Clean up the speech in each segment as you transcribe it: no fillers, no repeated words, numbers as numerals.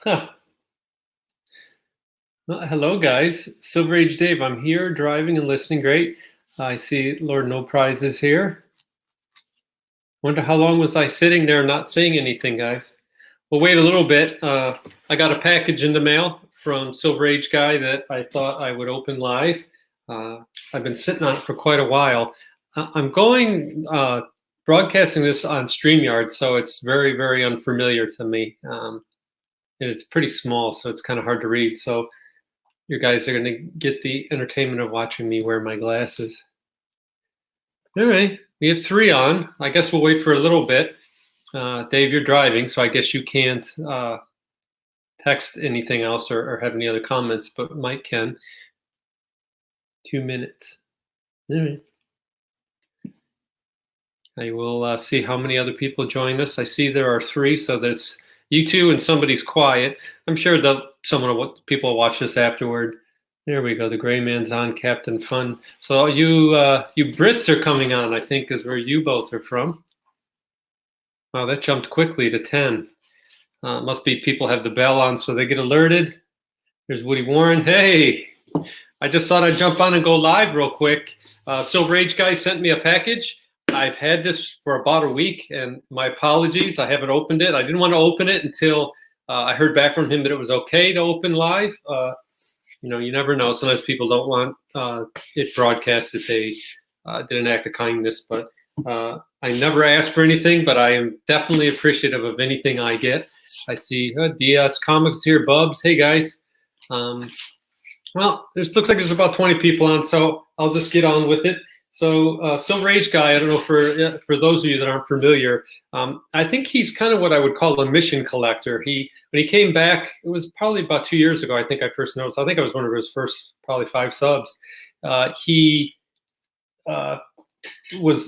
Huh. Well, hello, guys. Silver Age Dave. I'm here driving and listening. Great. I see Lord No Prizes here. Wonder how long was I sitting there not saying anything, guys? We'll wait a little bit. I got a package in the mail from Silverageguy that I thought I would open live. I've been sitting on it for quite a while. I'm going broadcasting this on StreamYard, so it's very, very unfamiliar to me. And it's pretty small, so it's kind of hard to read. So you guys are going to get the entertainment of watching me wear my glasses. All right, we have 3 on. I guess we'll wait for a little bit. Dave, you're driving, so I guess you can't text anything else or have any other comments, but Mike can. 2 minutes. All right. I will see how many other people join us. I see there are 3, so there's you two and somebody's quiet. I'm sure that people will watch this afterward. There we go. The gray man's on, Captain Fun. So you Brits are coming on, I think, is where you both are from. Wow, that jumped quickly to 10. Must be people have the bell on so they get alerted. There's Woody Warren. Hey, I just thought I'd jump on and go live real quick. Silverageguy sent me a package. I've had this for about a week, and my apologies. I haven't opened it. I didn't want to open it until I heard back from him that it was okay to open live. You never know. Sometimes people don't want it broadcast if they did an act of kindness. But I never ask for anything, but I am definitely appreciative of anything I get. I see DS Comics here, Bubs. Hey, guys. Well, looks like there's about 20 people on, so I'll just get on with it. So Silverageguy, I don't know, for those of you that aren't familiar, I think he's kind of what I would call a mission collector. When he came back, it was probably about 2 years ago, I think I first noticed. I think I was one of his first probably 5 subs. He was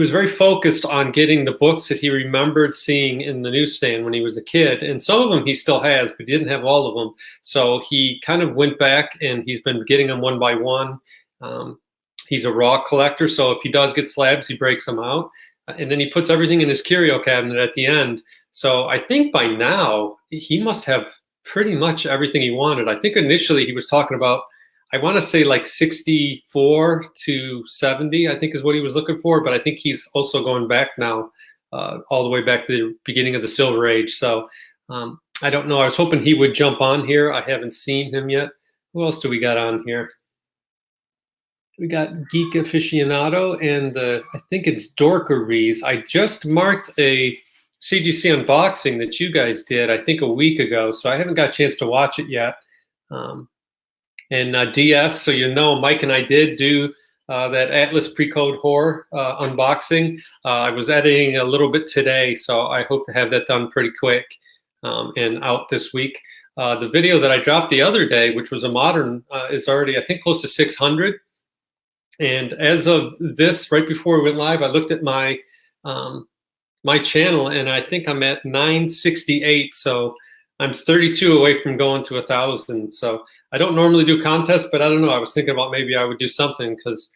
very focused on getting the books that he remembered seeing in the newsstand when he was a kid, and some of them he still has, but he didn't have all of them. So he kind of went back and he's been getting them one by one. He's a raw collector, so if he does get slabs, he breaks them out, and then he puts everything in his curio cabinet at the end. So I think by now he must have pretty much everything he wanted. I think initially he was talking about, I want to say like 64 to 70, I think is what he was looking for, but I think he's also going back now, all the way back to the beginning of the Silver Age. So I don't know. I was hoping he would jump on here. I haven't seen him yet. Who else do we got on here? We got Geek Aficionado and I think it's Dorkeries. I just marked a CGC unboxing that you guys did, I think a week ago, so I haven't got a chance to watch it yet. And DS, so Mike and I did do that Atlas Pre-Code Horror unboxing. I was editing a little bit today, so I hope to have that done pretty quick and out this week. The video that I dropped the other day, which was a modern, is already, I think, close to 600. And as of this, right before we went live, I looked at my my channel, and I think I'm at 968. So I'm 32 away from going to 1,000. So I don't normally do contests, but I don't know. I was thinking about maybe I would do something, because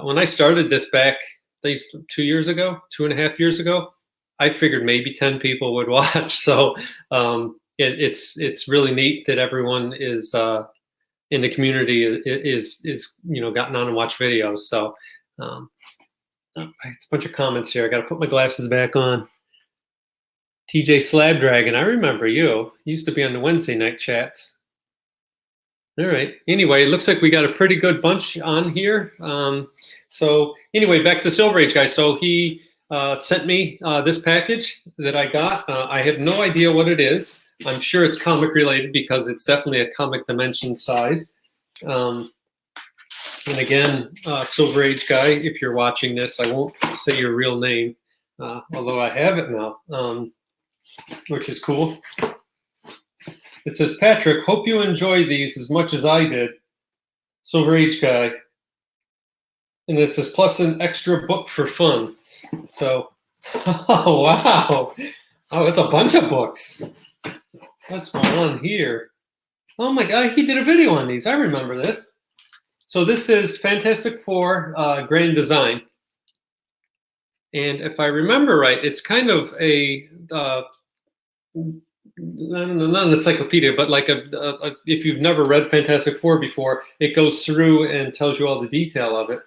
when I started this back, at least 2 years ago, 2.5 years ago, I figured maybe 10 people would watch. So it's really neat that everyone is in the community is gotten on and watched videos. So it's a bunch of comments here. I got to put my glasses back on. TJ Slabdragon, I remember you. You used to be on the Wednesday night chats. All right. Anyway, it looks like we got a pretty good bunch on here. So anyway, back to Silverageguy. So he sent me this package that I got. I have no idea what it is. I'm sure it's comic related because it's definitely a comic dimension size. And again, Silverageguy, if you're watching this, I won't say your real name, although I have it now, which is cool. It says, Patrick, hope you enjoy these as much as I did. Silverageguy. And it says, plus an extra book for fun. So, oh, wow. Oh, it's a bunch of books. What's going on here? Oh my God, he did a video on these. I remember this. So this is Fantastic Four Grand Design. And if I remember right, it's kind of a don't know, not an encyclopedia, but like if you've never read Fantastic Four before, it goes through and tells you all the detail of it.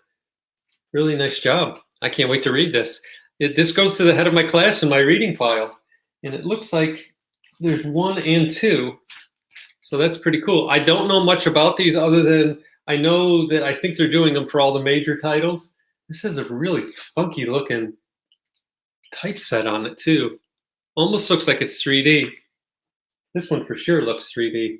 Really nice job. I can't wait to read this. This goes to the head of my class in my reading file, and it looks like there's 1 and 2. So that's pretty cool. I don't know much about these other than I know that I think they're doing them for all the major titles. This is a really funky looking typeset on it too. Almost looks like it's 3D. This one for sure looks 3D.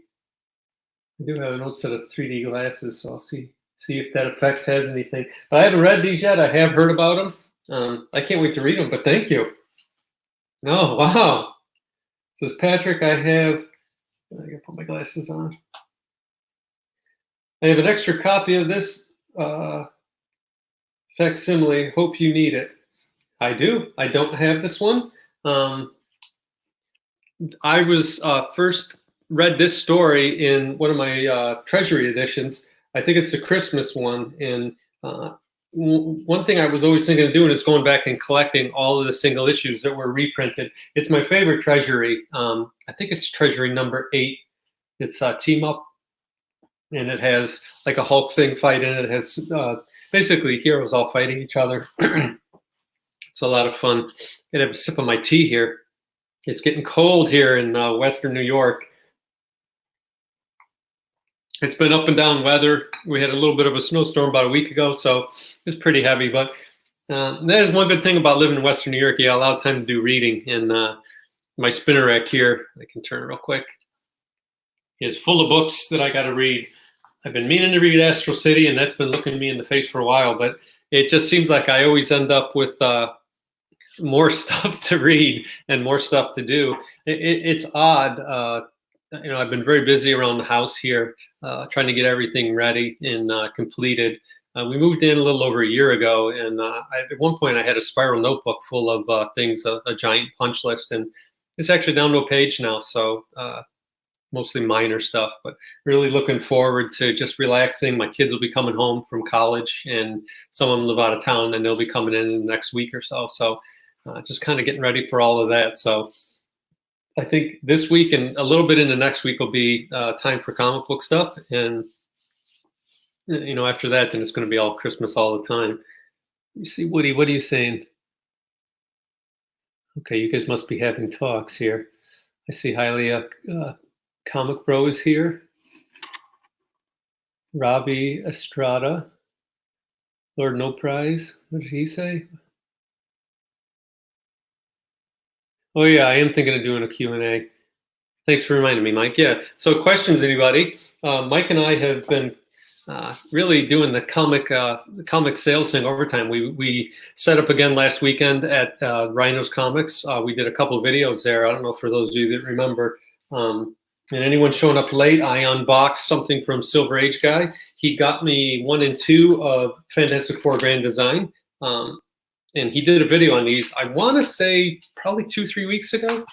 I do have an old set of 3D glasses, so I'll see if that effect has anything. But I haven't read these yet. I have heard about them. I can't wait to read them, but thank you. Oh, wow. Says Patrick, I gotta put my glasses on. I have an extra copy of this facsimile. Hope you need it. I do. I don't have this one. I was first read this story in one of my Treasury editions. I think it's the Christmas one. And one thing I was always thinking of doing is going back and collecting all of the single issues that were reprinted. It's my favorite Treasury. I think it's Treasury number 8. It's Team Up, and it has like a Hulk thing fight in it. It has basically heroes all fighting each other. It's a lot of fun. I'm gonna have a sip of my tea here. It's getting cold here in Western New York. It's been up and down weather. We had a little bit of a snowstorm about a week ago, so it's pretty heavy. But that is one good thing about living in Western New York. You got a lot of time to do reading. And my spinner rack here, I can turn it real quick, is full of books that I got to read. I've been meaning to read Astral City, and that's been looking me in the face for a while. But it just seems like I always end up with more stuff to read and more stuff to do. It's odd. I've been very busy around the house here, trying to get everything ready and completed. We moved in a little over a year ago, and at one point I had a spiral notebook full of things, a giant punch list, and it's actually down to a page now. So mostly minor stuff, but really looking forward to just relaxing. My kids will be coming home from college, and some of them live out of town, and they'll be coming in the next week or so. So just kind of getting ready for all of that. So I think this week and a little bit into next week will be time for comic book stuff. And, after that, then it's going to be all Christmas all the time. You see, Woody, what are you saying? Okay, you guys must be having talks here. I see Hialeah Comic Bro is here. Robbie Estrada. Lord No Prize. What did he say? Oh yeah, I am thinking of doing a Q&A. Thanks for reminding me, Mike. Yeah, so questions, anybody? Mike and I have been really doing the comic sales thing over time. We set up again last weekend at Rhino's Comics. We did a couple of videos there. I don't know for those of you that remember. And anyone showing up late, I unboxed something from Silverageguy. He got me 1 and 2 of Fantastic Four Grand Design. And he did a video on these, I want to say probably 2-3 weeks ago.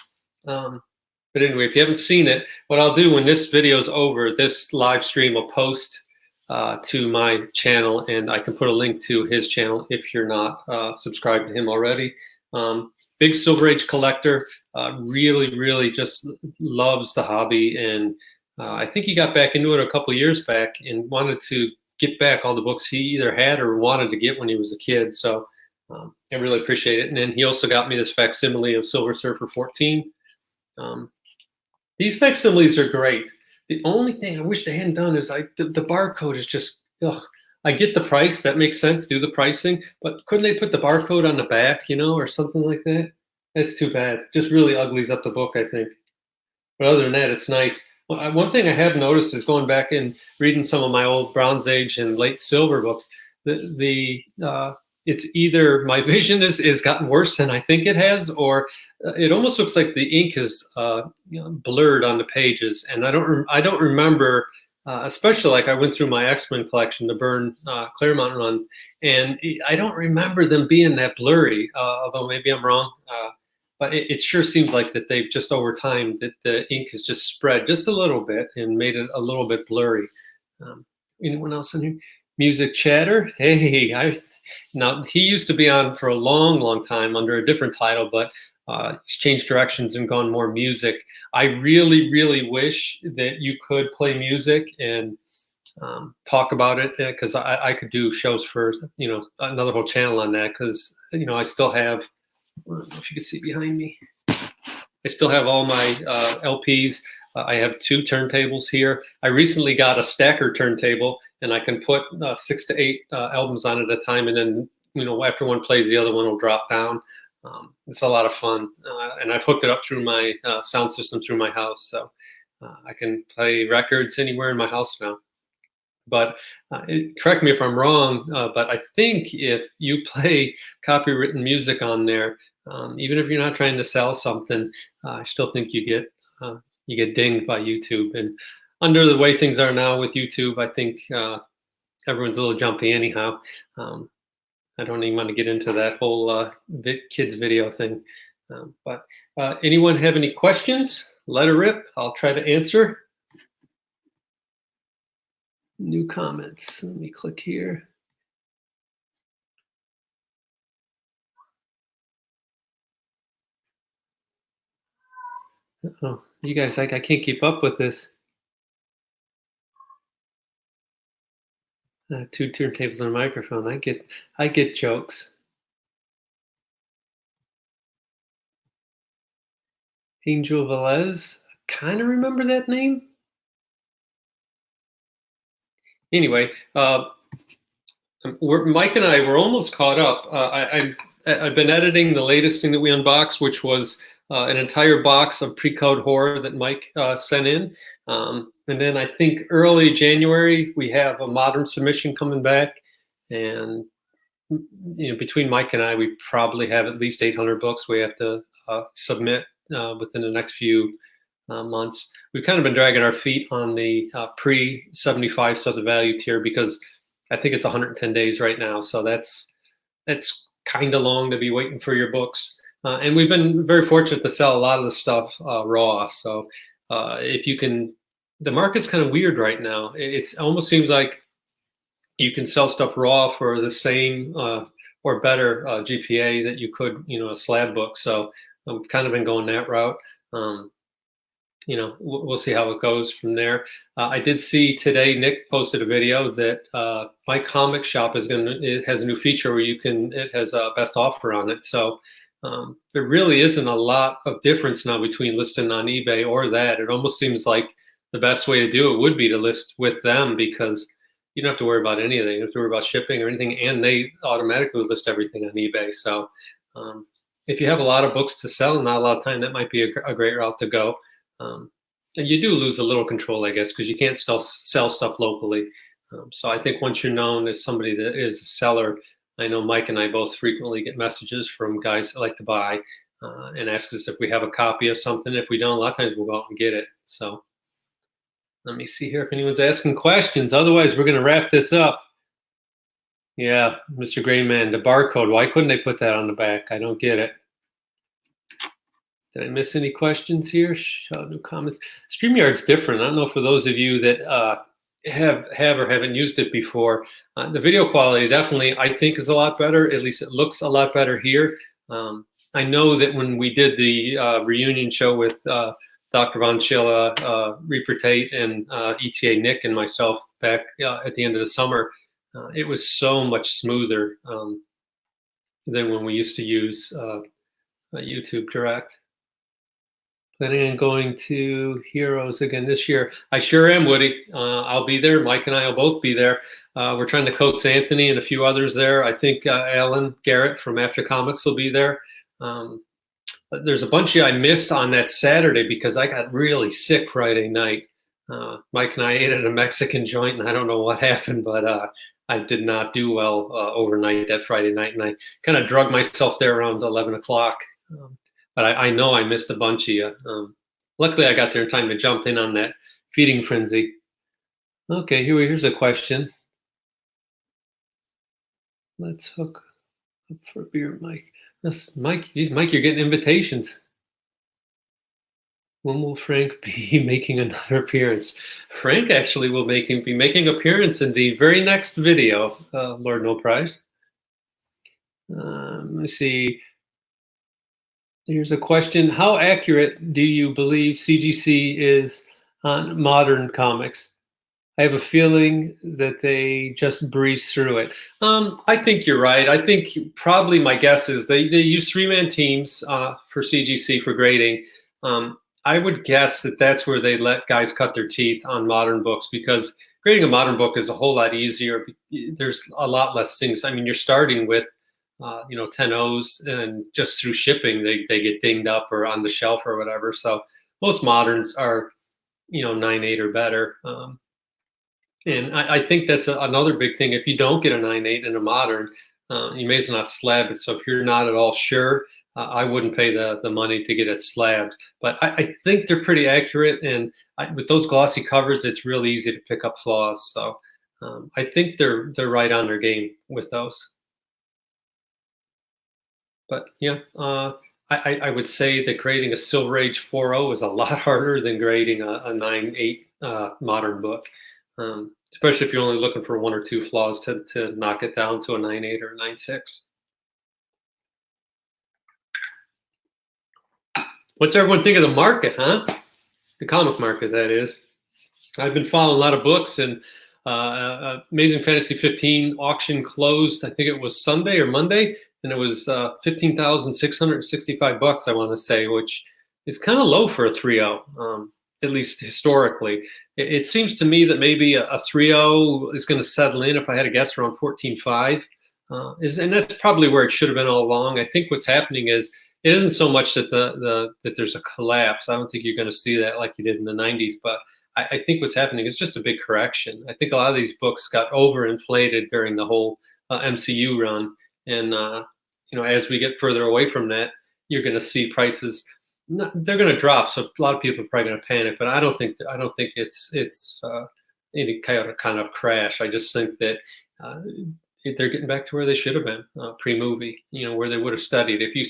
But anyway, if you haven't seen it, what I'll do when this video is over, this live stream will post to my channel, and I can put a link to his channel if you're not subscribed to him already. Big Silver Age collector, really just loves the hobby. And I think he got back into it a couple of years back and wanted to get back all the books he either had or wanted to get when he was a kid. So I really appreciate it. And then he also got me this facsimile of Silver Surfer 14. These facsimiles are great. The only thing I wish they hadn't done is the barcode is just, ugh. I get the price. That makes sense. Do the pricing. But couldn't they put the barcode on the back, or something like that? That's too bad. Just really uglies up the book, I think. But other than that, it's nice. Well, one thing I have noticed is going back and reading some of my old Bronze Age and late Silver books, it's either my vision has gotten worse than I think it has, or it almost looks like the ink is blurred on the pages. And I don't remember, especially like I went through my X-Men collection, the Byrne Claremont run, and I don't remember them being that blurry, although maybe I'm wrong. But it sure seems like that they've just over time that the ink has just spread just a little bit and made it a little bit blurry. Anyone else in here? Music Chatter. Hey, now he used to be on for a long time under a different title, but he's changed directions and gone more music. I really, really wish that you could play music and talk about it, because I could do shows for another whole channel on that, because I still have, I don't know if you can see behind me, I still have all my LPs. I have 2 turntables here. I recently got a stacker turntable, and I can put 6 to 8 albums on at a time, and then after one plays, the other one will drop down. It's a lot of fun, and I've hooked it up through my sound system through my house, so I can play records anywhere in my house now. But correct me if I'm wrong, but I think if you play copywritten music on there, even if you're not trying to sell something, I still think you get dinged by YouTube. And under the way things are now with YouTube, I think everyone's a little jumpy anyhow. I don't even want to get into that whole kids video thing. But anyone have any questions? Let her rip. I'll try to answer. New comments. Let me click here. Oh, you guys, I can't keep up with this. 2 turntables and a microphone. I get jokes. Angel Velez. Kind of remember that name. Anyway, Mike and I were almost caught up. I've been editing the latest thing that we unboxed, which was an entire box of pre-code horror that Mike sent in. And then I think early January, we have a modern submission coming back. And between Mike and I, we probably have at least 800 books we have to submit within the next few months. We've kind of been dragging our feet on the pre-75 stuff, the value tier, because I think it's 110 days right now. So that's kind of long to be waiting for your books. And we've been very fortunate to sell a lot of the stuff raw. So if you can, the market's kind of weird right now. It almost seems like you can sell stuff raw for the same or better GPA that you could, a slab book. So I've kind of been going that route. We'll see how it goes from there. I did see today, Nick posted a video that my comic shop it has a new feature where it has a best offer on it. So there really isn't a lot of difference now between listing on eBay or that. It almost seems like the best way to do it would be to list with them, because you don't have to worry about anything. You don't have to worry about shipping or anything, and they automatically list everything on eBay. So if you have a lot of books to sell and not a lot of time, that might be a great route to go. And you do lose a little control, I guess, because you can't still sell stuff locally. So I think once you're known as somebody that is a seller, I know Mike and I both frequently get messages from guys that like to buy and ask us if we have a copy of something. If we don't, a lot of times we'll go out and get it. So let me see here if anyone's asking questions. Otherwise, we're going to wrap this up. Yeah, Mr. Grayman, the barcode. Why couldn't they put that on the back? I don't get it. Did I miss any questions here? Show new comments. StreamYard's different. I don't know, for those of you that have or haven't used it before. The video quality definitely, I think, is a lot better. At least it looks a lot better here. I know that when we did the reunion show with Dr. Von Schilla, Reaper Tate, and ETA Nick and myself back at the end of the summer, it was so much smoother than when we used to use YouTube Direct. Planning on going to Heroes again this year. I sure am, Woody. I'll be there. Mike and I will both be there. We're trying to coax Anthony and a few others there. I think Alan Garrett from After Comics will be there. There's a bunch I missed on that Saturday because I got really sick Friday night. Mike and I ate at a Mexican joint, and I don't know what happened, but I did not do well overnight that Friday night, and I kind of drugged myself there around 11 o'clock. But I know I missed a bunch of you. Luckily, I got there in time to jump in on that feeding frenzy. Okay, here's a question. Let's hook up for a beer, Mike. Mike, geez, Mike, you're getting invitations. When will Frank be making another appearance? Frank actually will be making an appearance in the very next video, Lord No Prize. Let me see. Here's a question. How accurate do you believe CGC is on modern comics? I have a feeling that they just breeze through it. I think you're right. I think probably my guess is they use three-man teams for CGC for grading. I would guess that that's where they let guys cut their teeth on modern books, because grading a modern book is a whole lot easier. There's a lot less things. I mean, you're starting with 10 O's, and just through shipping, they get dinged up or on the shelf or whatever. So most moderns are 9.8 or better. And I think that's another big thing. If you don't get a 9.8 in a modern, you may as well not slab it. So if you're not at all sure, I wouldn't pay the money to get it slabbed. But I think they're pretty accurate, and with those glossy covers, it's real easy to pick up flaws. So I think they're right on their game with those. But yeah, I would say that grading a Silver Age 4.0 is a lot harder than grading a 9.8 modern book, especially if you're only looking for one or two flaws to knock it down to a 9.8 or a 9.6. What's everyone think of the market, huh? The comic market, that is. I've been following a lot of books, and Amazing Fantasy 15 auction closed. I think it was Sunday or Monday, and it was $15,665, I want to say, which is kind of low for a 3.0, at least historically. It seems to me that maybe a 3.0 is going to settle in, if I had to guess, around 14.5. And that's probably where it should have been all along. I think what's happening is it isn't so much that that there's a collapse. I don't think you're going to see that like you did in the 90s, but I think what's happening is just a big correction. I think a lot of these books got overinflated during the whole MCU run, and as we get further away from that, you're going to see prices. They're going to drop. So a lot of people are probably going to panic, but I don't think it's any kind of crash. I just think that they're getting back to where they should have been pre-movie. Where they would have studied. If you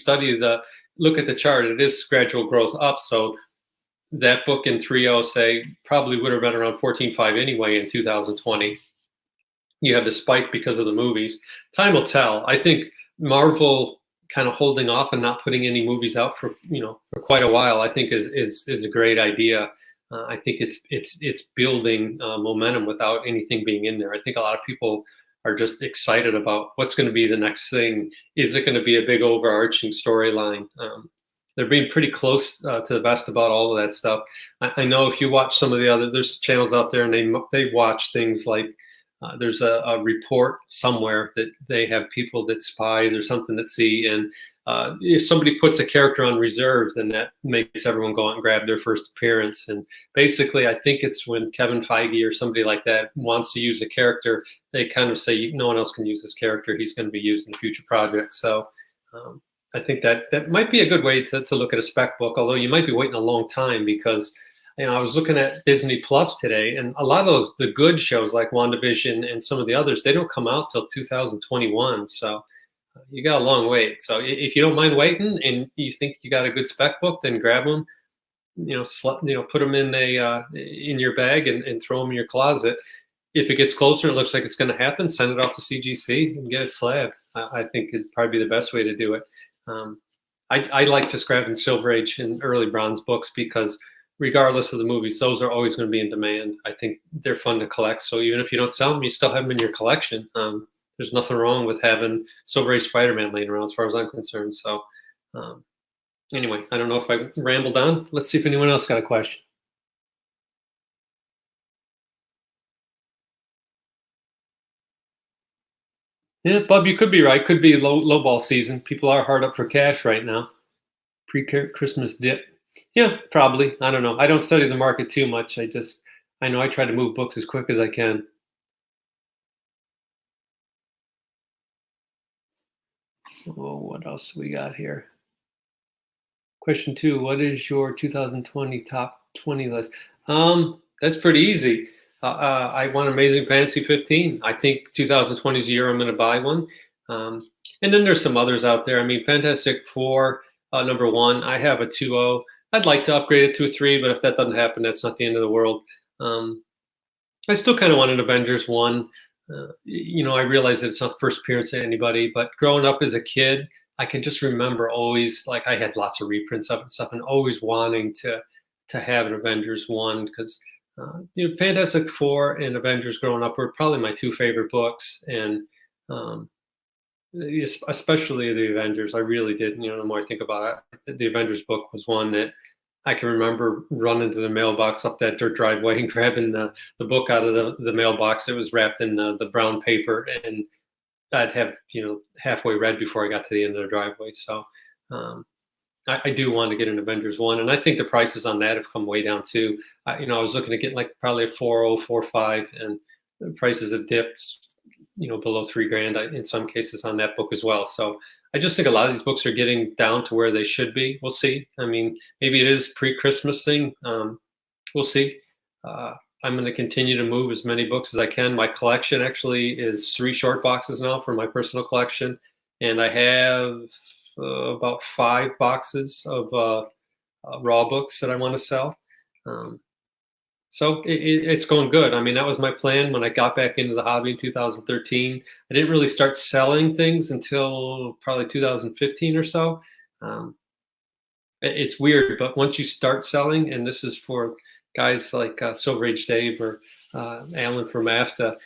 look at the chart, it is gradual growth up. So that book in 3.0, say, probably would have been around 14.5 anyway in 2020. You have the spike because of the movies. Time will tell. I think Marvel kind of holding off and not putting any movies out for quite a while, I think is a great idea. I think it's building momentum without anything being in there. I think a lot of people are just excited about what's going to be the next thing. Is it going to be a big overarching storyline? They're being pretty close to the vest about all of that stuff. I know if you watch some of there's channels out there, and they watch things like there's a report somewhere that they have people that spies or something that see, and if somebody puts a character on reserve, then that makes everyone go out and grab their first appearance. And basically, I think it's when Kevin Feige or somebody like that wants to use a character, they kind of say no one else can use this character. He's going to be used in future projects. So I think that might be a good way to look at a spec book, although you might be waiting a long time, because I was looking at Disney Plus today, and a lot of the good shows like WandaVision and some of the others, they don't come out till 2021. So you got a long wait. So if you don't mind waiting and you think you got a good spec book, then grab them. Put them in your bag and throw them in your closet. If it gets closer, it looks like it's going to happen, send it off to CGC and get it slabbed. I think it'd probably be the best way to do it. I like just grabbing Silver Age and early Bronze books, because regardless of the movies, those are always going to be in demand. I think they're fun to collect. So even if you don't sell them, you still have them in your collection. There's nothing wrong with having Silver Age Spider-Man laying around, as far as I'm concerned. So anyway, I don't know if I rambled on. Let's see if anyone else got a question. Yeah, Bub, you could be right. Could be low ball season. People are hard up for cash right now. Pre-Christmas dip. Yeah, probably. I don't know. I don't study the market too much. I know I try to move books as quick as I can. Oh, what else we got here? Question 2, what is your 2020 top 20 list? That's pretty easy. I want Amazing Fantasy 15. I think 2020 is the year I'm going to buy one. And then there's some others out there. I mean, Fantastic Four, number 1. I have a 2.0. I'd like to upgrade it to a 3, but if that doesn't happen, that's not the end of the world. I still kind of want an Avengers 1. I realize that it's not first appearance to anybody, but growing up as a kid, I can just remember always, like, I had lots of reprints of it and stuff, and always wanting to have an Avengers one because Fantastic Four and Avengers growing up were probably my two favorite books, and um, especially the Avengers. I really did. The more I think about it, the Avengers book was one that I can remember running to the mailbox up that dirt driveway and grabbing the book out of the mailbox. It was wrapped in the brown paper, and I'd have halfway read before I got to the end of the driveway. So um, I do want to get an Avengers one, and I think the prices on that have come way down too. I was looking to get like probably a 4.0, 4.5, and the prices have dipped, below $3,000 in some cases on that book as well. So I just think a lot of these books are getting down to where they should be. We'll see. I mean, maybe it is pre-Christmas thing. We'll see. I'm going to continue to move as many books as I can. My collection actually is 3 short boxes now for my personal collection, and I have about 5 boxes of raw books that I want to sell. So it's going good. I mean, that was my plan when I got back into the hobby in 2013. I didn't really start selling things until probably 2015 or so. It's weird, but once you start selling, and this is for guys like Silver Age Dave or Alan from AFTA,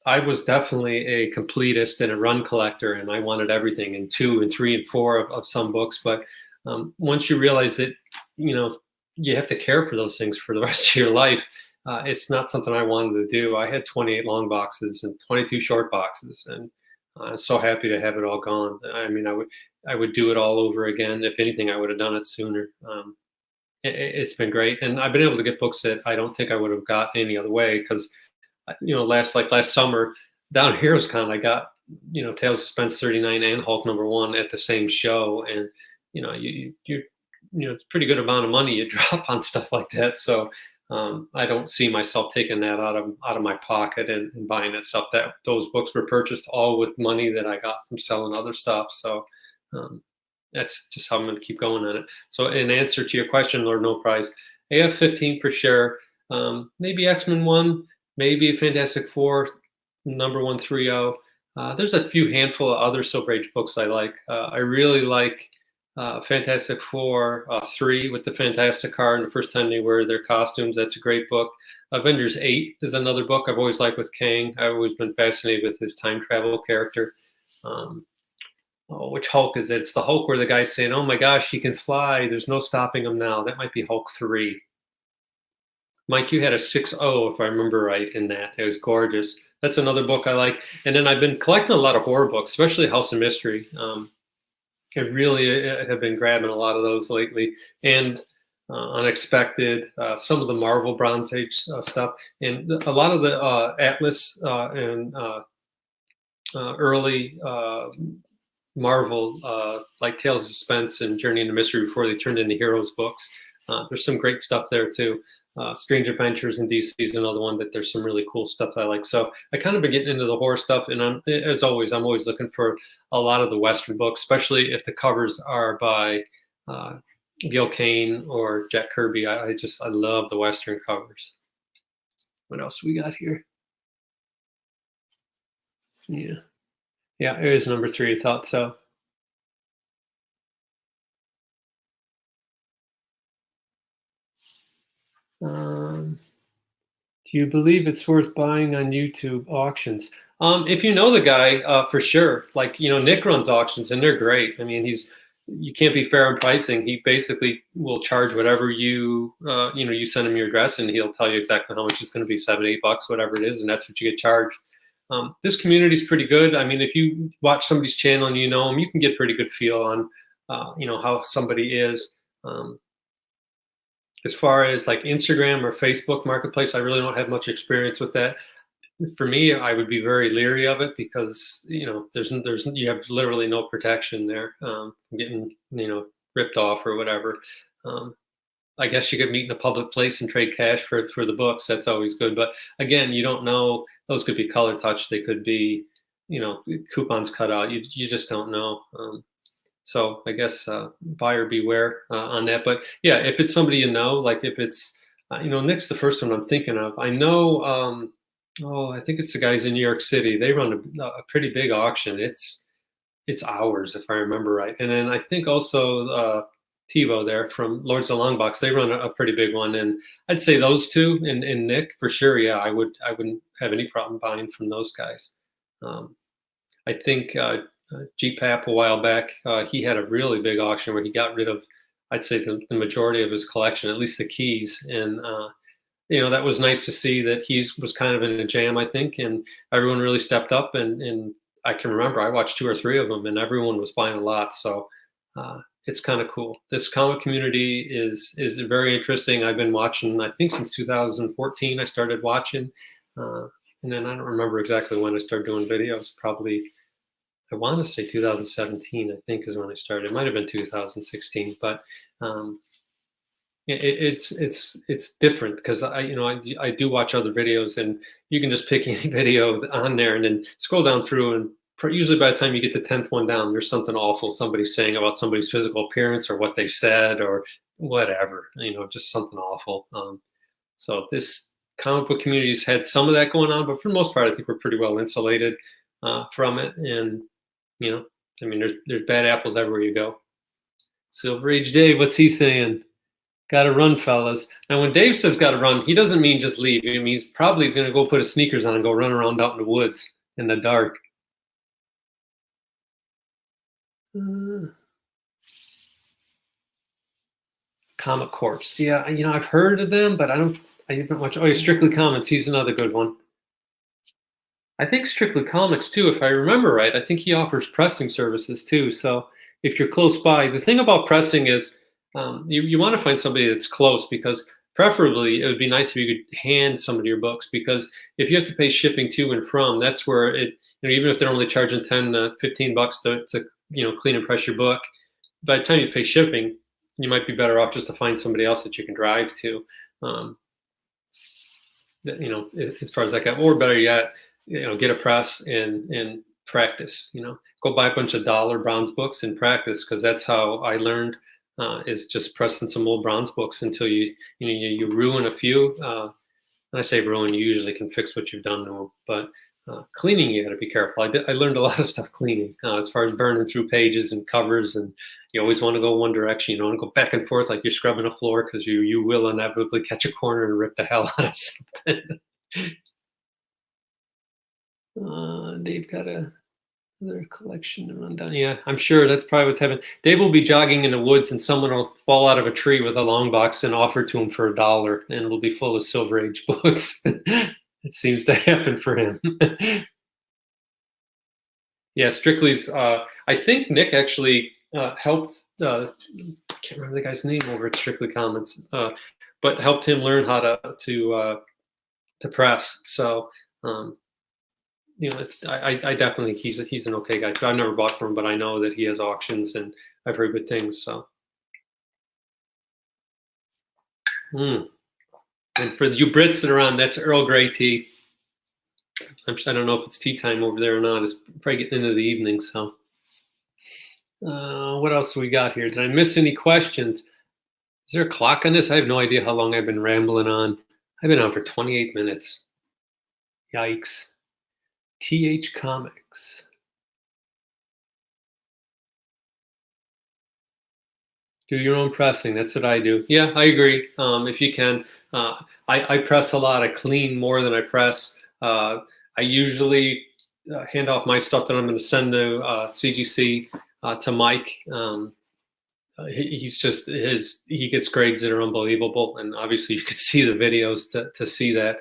I was definitely a completist and a run collector, and I wanted everything in 2 and 3 and 4 of some books. But once you realize that, you have to care for those things for the rest of your life, it's not something I wanted to do. I had 28 long boxes and 22 short boxes, and I'm so happy to have it all gone. I mean, I would do it all over again. If anything, I would have done it sooner. It's been great, and I've been able to get books that I don't think I would have got any other way because last summer down at Heroes Con, I got Tales of Suspense 39 and Hulk #1 at the same show, and it's a pretty good amount of money you drop on stuff like that. So I don't see myself taking that out of my pocket and buying that stuff. That those books were purchased all with money that I got from selling other stuff. So that's just how I'm going to keep going on it. So in answer to your question, Lord No Prize, AF-15 for sure. Maybe X-Men 1, maybe Fantastic Four #130. There's a few handful of other Silver Age books I like. I really like Fantastic Four 3 with the Fantastic Car and the first time they wear their costumes. That's a great book. Avengers 8 is another book I've always liked with Kang. I've always been fascinated with his time travel character. Which Hulk is it? It's the Hulk where the guy's saying, "Oh my gosh, he can fly. There's no stopping him now." That might be Hulk 3. Mike, you had a 6.0 if I remember right in that. It was gorgeous. That's another book I like. And then I've been collecting a lot of horror books, especially House of Mystery. I really have been grabbing a lot of those lately, and Unexpected, some of the Marvel Bronze Age stuff, and a lot of the Atlas and early Marvel, like Tales of Suspense and Journey into Mystery before they turned into Heroes books. There's some great stuff there too. Strange Adventures in DC is another one that there's some really cool stuff that I like. So I kind of been getting into the horror stuff, and as always, I'm always looking for a lot of the Western books, especially if the covers are by Gil Kane or Jack Kirby. I love the Western covers. What else we got here? Yeah, it is number 3. I thought so. Do you believe it's worth buying on YouTube auctions? If you know the guy, for sure. Like, Nick runs auctions and they're great. I mean, you can't be fair on pricing. He basically will charge whatever you send him your address and he'll tell you exactly how much it's going to be, $7, $8, whatever it is. And that's what you get charged. This community is pretty good. I mean, if you watch somebody's channel and you know them, you can get a pretty good feel on, how somebody is. As far as like Instagram or Facebook Marketplace, I really don't have much experience with that. For me, I would be very leery of it because you have literally no protection there from getting ripped off or whatever. I guess you could meet in a public place and trade cash for the books. That's always good. But again, you don't know. Those could be color touch. They could be coupons cut out. You just don't know. So I guess buyer beware on that. But yeah, if it's somebody like if it's, Nick's the first one I'm thinking of. I know, I think it's the guys in New York City. They run a pretty big auction. It's it's hours if I remember right. And then I think also TiVo there from Lords of the Long Box, they run a pretty big one, and I'd say those two and Nick for sure. Yeah, I wouldn't have any problem buying from those guys. Um, I think GPAP a while back, he had a really big auction where he got rid of, I'd say the majority of his collection, at least the keys, and that was nice to see that he was kind of in a jam, I think, and everyone really stepped up. And I can remember I watched two or three of them, and everyone was buying a lot. So it's kind of cool. This comic community is very interesting. I've been watching, I think, since 2014. I started watching, and then I don't remember exactly when I started doing videos. Probably I want to say 2017. I think is when I started. It might have been 2016, but. It's different because I do watch other videos, and you can just pick any video on there and then scroll down through, and usually by the time you get the 10th one down, there's something awful somebody's saying about somebody's physical appearance or what they said or whatever, just something awful. So this comic book community's had some of that going on, but for the most part, I think we're pretty well insulated from it. And there's bad apples everywhere you go. Silver Age Dave, what's he saying? Gotta run, fellas. Now, when Dave says gotta run, he doesn't mean just leave. He means probably he's going to go put his sneakers on and go run around out in the woods in the dark. Comic Corpse. Yeah, I've heard of them, but I haven't watched. Oh, Strictly Comics. He's another good one. I think Strictly Comics, too, if I remember right. I think he offers pressing services, too. So if you're close by, the thing about pressing is, you want to find somebody that's close, because preferably it would be nice if you could hand somebody your books, because if you have to pay shipping to and from, that's where even if they're only charging 10 to 15 bucks to clean and press your book, by the time you pay shipping, you might be better off just to find somebody else that you can drive to. As far as that goes, or better yet, get a press and practice. Go buy a bunch of dollar bronze books and practice, because that's how I learned. Is just pressing some old bronze books until you ruin a few. And I say ruin, you usually can fix what you've done to them. But cleaning, you got to be careful. I learned a lot of stuff cleaning, as far as burning through pages and covers, and you always want to go one direction. You don't want to go back and forth like you're scrubbing a floor, because you will inevitably catch a corner and rip the hell out of something. Dave got another collection to run down. Yeah, I'm sure that's probably what's happening. Dave will be jogging in the woods, and someone will fall out of a tree with a long box and offer to him for $1, and it'll be full of Silver Age books. It seems to happen for him. Yeah, Strictly's. I think Nick actually helped. I can't remember the guy's name over at Strictly Comics, but helped him learn how to press. So. I definitely think he's an okay guy too. I've never bought from him, but I know that he has auctions, and I've heard good things. So, and for you Brits that are on, that's Earl Grey tea. I don't know if it's tea time over there or not. It's probably getting into the evening. So, what else do we got here? Did I miss any questions? Is there a clock on this? I have no idea how long I've been rambling on. I've been on for 28 minutes. Yikes. TH Comics. Do your own pressing. That's what I do. Yeah, I agree. If you can, I press a lot. I clean more than I press. I usually hand off my stuff that I'm going to send to CGC to Mike. He gets grades that are unbelievable, and obviously you could see the videos to see that.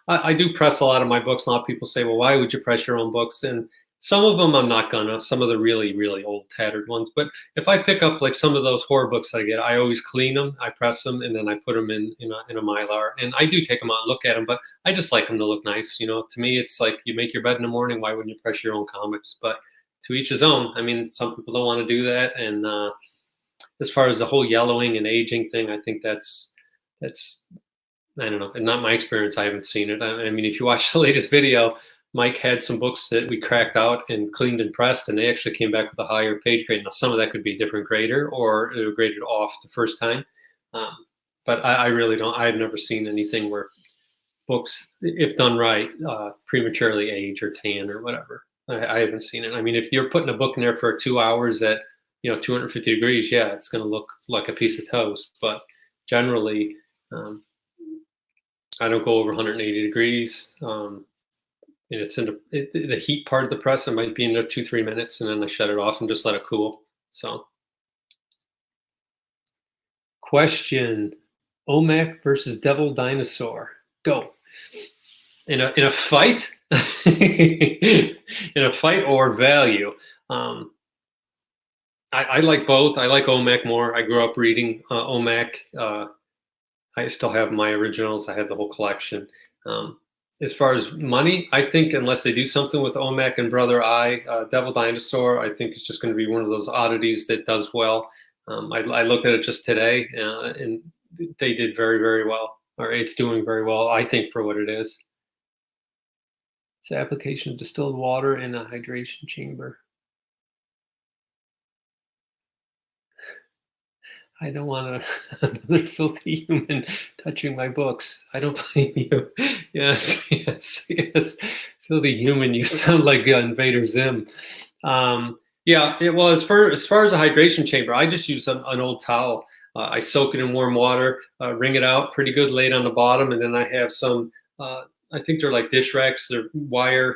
I do press a lot of my books. A lot of people say, well, why would you press your own books? And some of them I'm not gonna, some of the really, really old tattered ones. But if I pick up like some of those horror books I get, I always clean them, I press them, and then I put them in a Mylar. And I do take them out and look at them, but I just like them to look nice. To me, it's like you make your bed in the morning, why wouldn't you press your own comics? But to each his own. I mean, some people don't want to do that. And as far as the whole yellowing and aging thing, I think that's I don't know, and not my experience. I haven't seen it. I mean, if you watch the latest video, Mike had some books that we cracked out and cleaned and pressed, and they actually came back with a higher page grade. Now, some of that could be a different grader, or they were graded off the first time. But I really don't. I've never seen anything where books, if done right, prematurely age or tan or whatever. I haven't seen it. I mean, if you're putting a book in there for 2 hours at 250 degrees, yeah, it's going to look like a piece of toast. But generally, um, I don't go over 180 degrees. And it's in the heat part of the press. It might be in there 2 3 minutes, and then I shut it off and just let it cool. So, question: OMAC versus Devil Dinosaur. Go. In a fight, in a fight or value. Um, I like both. I like OMAC more. I grew up reading OMAC. I still have my originals. I have the whole collection. Um, as far as money, I think unless they do something with OMAC and Brother Eye, Devil Dinosaur, I think it's just going to be one of those oddities that does well. I looked at it just today, and they did very, very well. Or it's doing very well, I think, for what it is. It's the application of distilled water in a hydration chamber. I don't want another filthy human touching my books. I don't blame you. Yes, yes, yes. Filthy human. You sound like Invader Zim. Yeah. Well, as far as a hydration chamber, I just use an old towel. I soak it in warm water, wring it out pretty good, lay it on the bottom, and then I have some. I think they're like dish racks. They're wire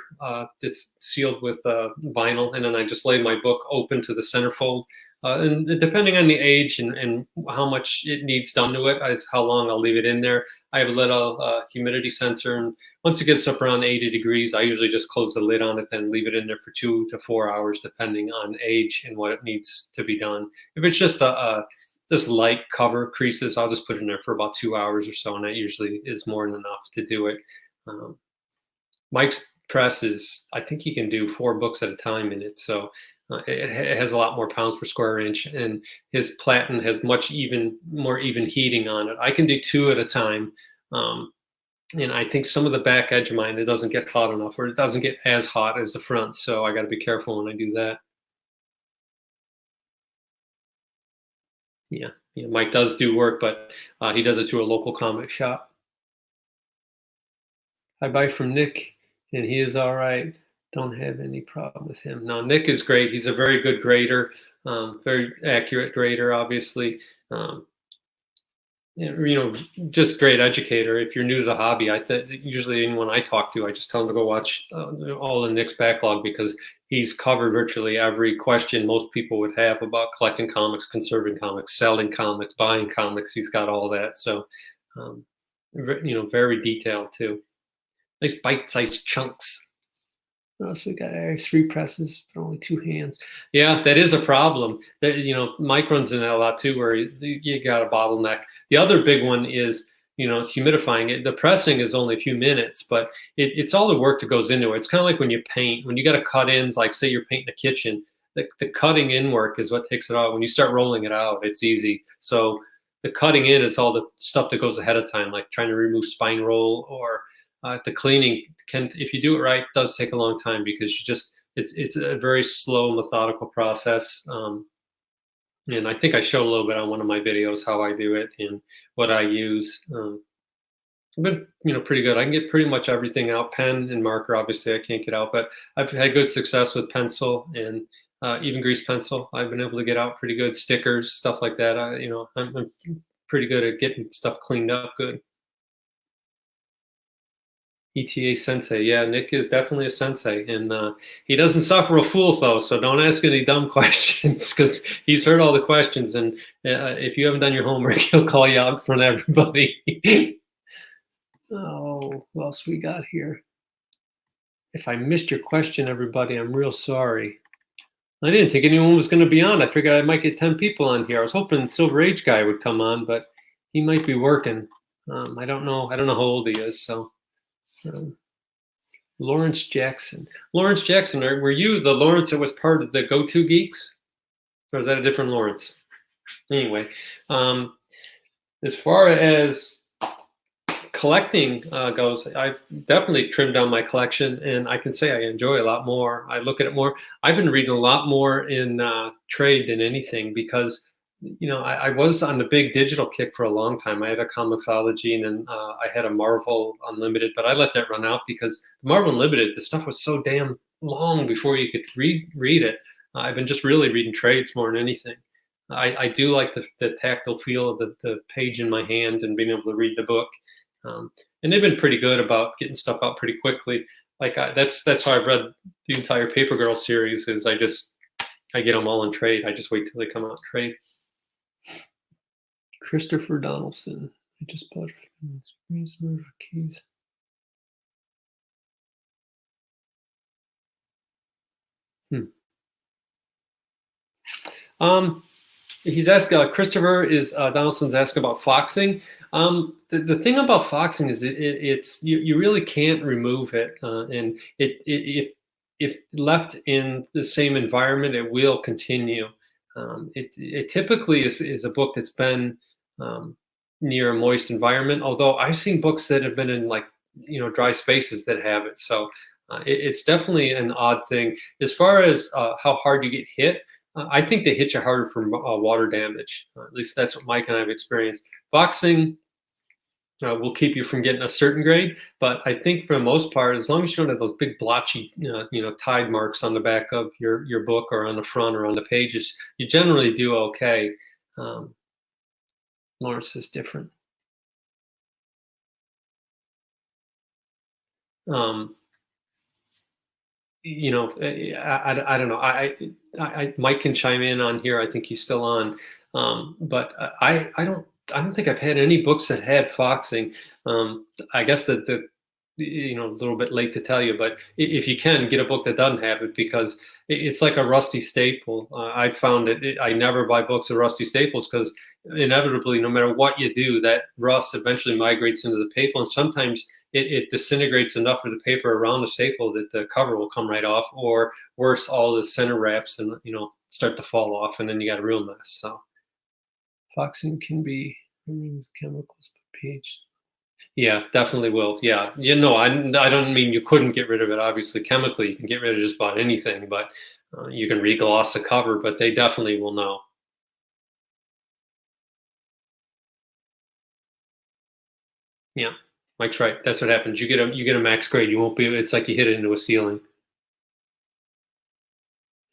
that's sealed with vinyl, and then I just lay my book open to the centerfold. And depending on the age and how much it needs done to it, is how long I'll leave it in there. I have a little humidity sensor, and once it gets up around 80 degrees, I usually just close the lid on it, then leave it in there for 2 to 4 hours, depending on age and what it needs to be done. If it's just this light cover creases, I'll just put it in there for about 2 hours or so, and that usually is more than enough to do it. Um, Mike's press is, I think he can do 4 books at a time in it, so it has a lot more pounds per square inch, and his platen has much more even heating on it. I can do 2 at a time, and I think some of the back edge of mine, it doesn't get hot enough, or it doesn't get as hot as the front, so I got to be careful when I do that. Yeah, yeah. Mike does do work, but he does it through a local comic shop. I buy from Nick, and he is all right. Don't have any problem with him. No, Nick is great. He's a very good grader, very accurate grader, obviously. Um, just great educator. If you're new to the hobby, usually anyone I talk to, I just tell them to go watch all the Nick's backlog, because he's covered virtually every question most people would have about collecting comics, conserving comics, selling comics, buying comics. He's got all that. So, um, very detailed too. Nice bite-sized chunks. So we got our 3 presses, but only 2 hands. Yeah, that is a problem. Mike runs in that a lot too, where you got a bottleneck. The other big one is, humidifying it. The pressing is only a few minutes, but it's all the work that goes into it. It's kind of like when you paint. When you got to cut ins, like say you're painting a kitchen, the cutting in work is what takes it out. When you start rolling it out, it's easy. So the cutting in is all the stuff that goes ahead of time, like trying to remove spine roll, or the cleaning if you do it right, does take a long time, because it's a very slow, methodical process. And I think I showed a little bit on one of my videos how I do it and what I use. I've been pretty good. I can get pretty much everything out. Pen and marker, obviously, I can't get out, but I've had good success with pencil and even grease pencil. I've been able to get out pretty good. Stickers, stuff like that. I'm pretty good at getting stuff cleaned up good. ETA sensei. Yeah, Nick is definitely a sensei, and he doesn't suffer a fool though. So don't ask any dumb questions, because he's heard all the questions, and if you haven't done your homework, he'll call you out in front of everybody. Oh, what else we got here? If I missed your question, everybody, I'm real sorry. I didn't think anyone was going to be on. I figured I might get 10 people on here. I was hoping Silverageguy would come on, but he might be working. I don't know. I don't know how old he is, so. Lawrence Jackson. Lawrence Jackson, were you the Lawrence that was part of the Go-To Geeks? Or is that a different Lawrence? Anyway, as far as collecting goes, I've definitely trimmed down my collection, and I can say I enjoy a lot more. I look at it more. I've been reading a lot more in trade than anything, because I was on the big digital kick for a long time. I had a Comixology, and then I had a Marvel Unlimited, but I let that run out, because the Marvel Unlimited, the stuff was so damn long before you could read it. I've been just really reading trades more than anything. I do like the tactile feel of the page in my hand and being able to read the book. And they've been pretty good about getting stuff out pretty quickly. Like that's why I've read the entire Paper Girl series. Is I get them all in trade. I just wait till they come out in trade. Christopher Donaldson. I just bought keys. He's asked. Christopher is Donaldson's asked about foxing. The thing about foxing is it's you really can't remove it, and if left in the same environment, it will continue. It typically is a book that's been near a moist environment. Although I've seen books that have been in like dry spaces that have it. So it's definitely an odd thing. As far as how hard you get hit, I think they hit you harder for water damage. At least that's what Mike and I have experienced. Boxing will keep you from getting a certain grade, but I think for the most part, as long as you don't have those big blotchy, tide marks on the back of your book or on the front or on the pages, you generally do okay. Lawrence is different. I don't know. Mike can chime in on here. I think he's still on, but I don't think I've had any books that had foxing. I guess that a little bit late to tell you, but if you can get a book that doesn't have it, because it's like a rusty staple. I found I never buy books of rusty staples because inevitably, no matter what you do, that rust eventually migrates into the paper, and sometimes it disintegrates enough of the paper around the staple that the cover will come right off, or worse, all the center wraps and start to fall off, and then you got a real mess. So foxing can be removed chemicals per page. Yeah, definitely will. Yeah, I don't mean you couldn't get rid of it. Obviously, chemically, you can get rid of just about anything, but you can regloss the cover. But they definitely will know. Yeah, Mike's right. That's what happens. You get a max grade. You won't be. It's like you hit it into a ceiling.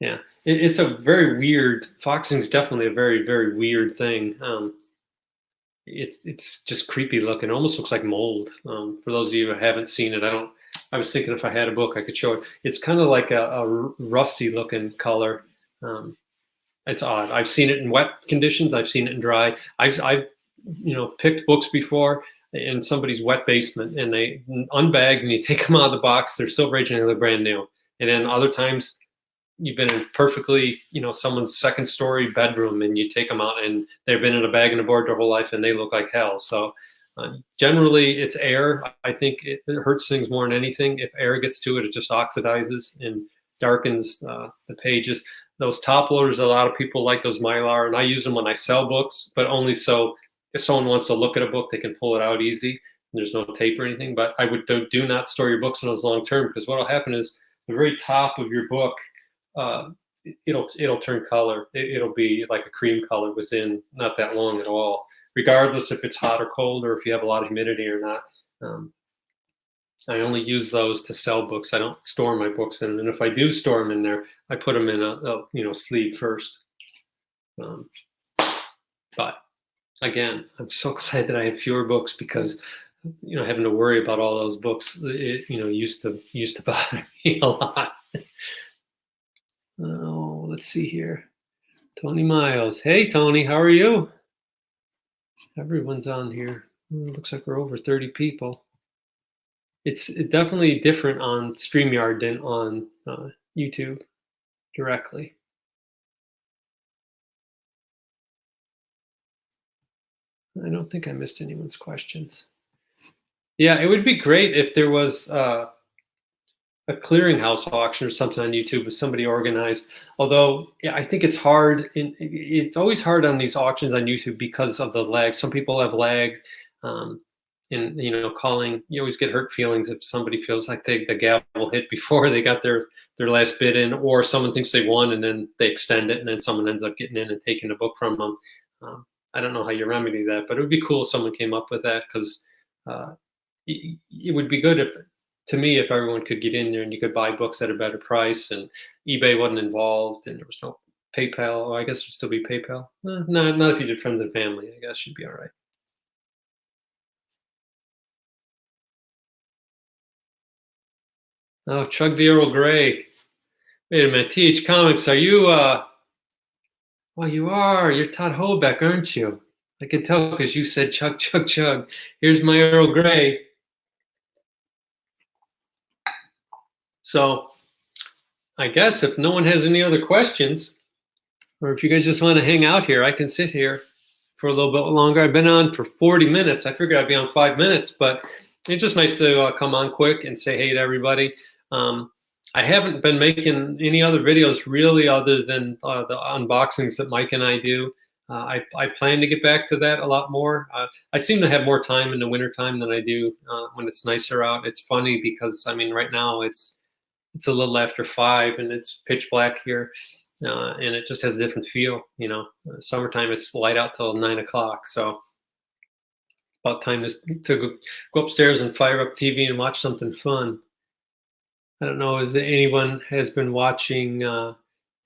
Yeah, it's a very weird. Foxing is definitely a very very weird thing. It's just creepy looking. It almost looks like mold. For those of you who haven't seen it, I was thinking if I had a book, I could show it. It's kind of like a rusty looking color. Um, it's odd. I've seen it in wet conditions. I've seen it in dry. I've picked books before in somebody's wet basement, and they unbagged and you take them out of the box. They're Silverage and they're brand new. And then other times you've been in perfectly, someone's second story bedroom, and you take them out and they've been in a bag and a board their whole life and they look like hell. So generally it's air. I think it hurts things more than anything. If air gets to it, it just oxidizes and darkens the pages. Those top loaders, a lot of people like those Mylar, and I use them when I sell books, but only so if someone wants to look at a book, they can pull it out easy. And there's no tape or anything. But I would do not store your books in those long term, because what will happen is the very top of your book, it'll turn color. It'll be like a cream color within not that long at all, regardless if it's hot or cold or if you have a lot of humidity or not. I only use those to sell books. I don't store my books in, and if I do store them in there, I put them in a sleeve first. But again, I'm so glad that I have fewer books, because having to worry about all those books, used to bother me a lot. Oh, let's see here. Tony Miles. Hey, Tony, how are you? Everyone's on here. Looks like we're over 30 people. It's definitely different on StreamYard than on YouTube directly. I don't think I missed anyone's questions. Yeah, it would be great if there was a clearinghouse auction or something on YouTube with somebody organized. Although I think it's hard. It's always hard on these auctions on YouTube because of the lag. Some people have lag. And calling, you always get hurt feelings if somebody feels like the gavel hit before they got their last bid in, or someone thinks they won and then they extend it and then someone ends up getting in and taking the book from them. I don't know how you remedy that, but it would be cool if someone came up with that, because it would be good to me, if everyone could get in there and you could buy books at a better price and eBay wasn't involved and there was no PayPal, or I guess there'd still be PayPal. Not if you did friends and family. I guess you'd be all right. Oh, Chug the Earl Grey. Wait a minute, TH Comics, are you? Well, you are. You're Todd Hobeck, aren't you? I can tell because you said chug, chug, chug. Here's my Earl Grey. So I guess if no one has any other questions, or if you guys just want to hang out here, I can sit here for a little bit longer. I've been on for 40 minutes. I figured I'd be on 5 minutes, but it's just nice to come on quick and say hey to everybody. I haven't been making any other videos really other than the unboxings that Mike and I do. I plan to get back to that a lot more. I seem to have more time in the wintertime than I do when it's nicer out. It's funny because, I mean, right now it's a little after 5 and it's pitch black here. And it just has a different feel, you know. Summertime, it's light out till 9 o'clock. So it's about time to go upstairs and fire up TV and watch something fun. I don't know, is anyone has been watching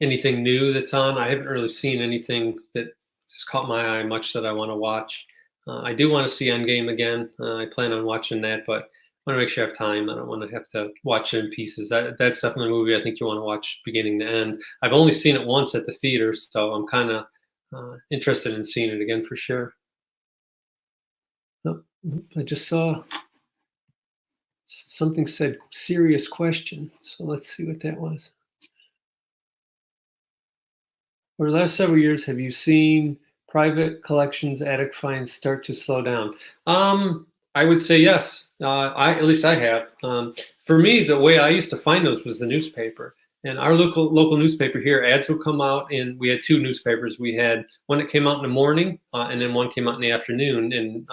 anything new that's on? I haven't really seen anything that just caught my eye much that I want to watch. I do want to see Endgame again. I plan on watching that, but I want to make sure I have time. I don't want to have to watch it in pieces. That's definitely a movie I think you want to watch beginning to end. I've only seen it once at the theater, so I'm kind of interested in seeing it again for sure. Oh, I just saw something said serious question. So let's see what that was. For the last several years, have you seen private collections attic finds start to slow down? I would say yes. At least I have. For me, the way I used to find those was the newspaper. And our local newspaper here, ads would come out, and we had 2 newspapers. We had one that came out in the morning, and then one came out in the afternoon. And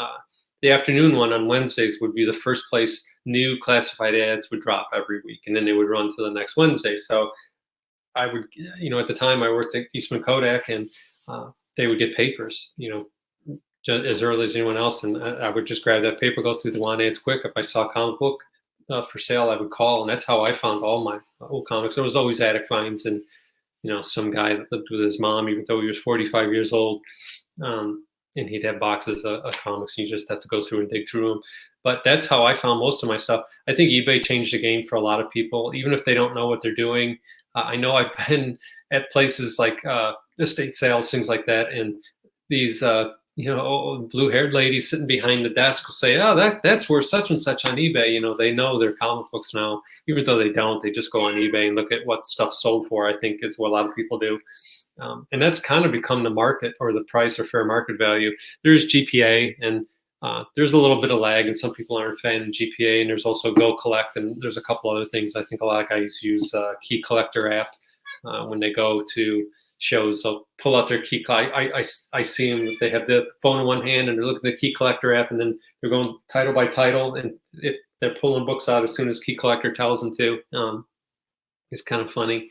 the afternoon one on Wednesdays would be the first place new classified ads would drop every week, and then they would run to the next Wednesday. So I would, you know, at the time I worked at Eastman Kodak, and they would get papers, you know, just as early as anyone else, and I would just grab that paper, go through the want ads quick. If I saw a comic book for sale, I would call, and that's how I found all my old comics. There was always attic finds, and you know, some guy that lived with his mom, even though he was 45 years old. And he'd have boxes of comics, and you just have to go through and dig through them. But that's how I found most of my stuff. I think eBay changed the game for a lot of people, even if they don't know what they're doing. I know I've been at places like estate sales, things like that, and these you know, blue-haired ladies sitting behind the desk will say, "Oh, that's worth such and such on eBay." You know, they know their comic books now, even though they don't. They just go on eBay and look at what stuff's sold for. I think is what a lot of people do. And that's kind of become the market, or the price or fair market value. There's GPA, and there's a little bit of lag, and some people aren't a fan of GPA. And there's also Go Collect, and there's a couple other things. I think a lot of guys use Key Collector app when they go to shows. They'll pull out their key. I see them. They have the phone in one hand, and they're looking at the Key Collector app, and then they're going title by title, and they're pulling books out as soon as Key Collector tells them to. It's kind of funny.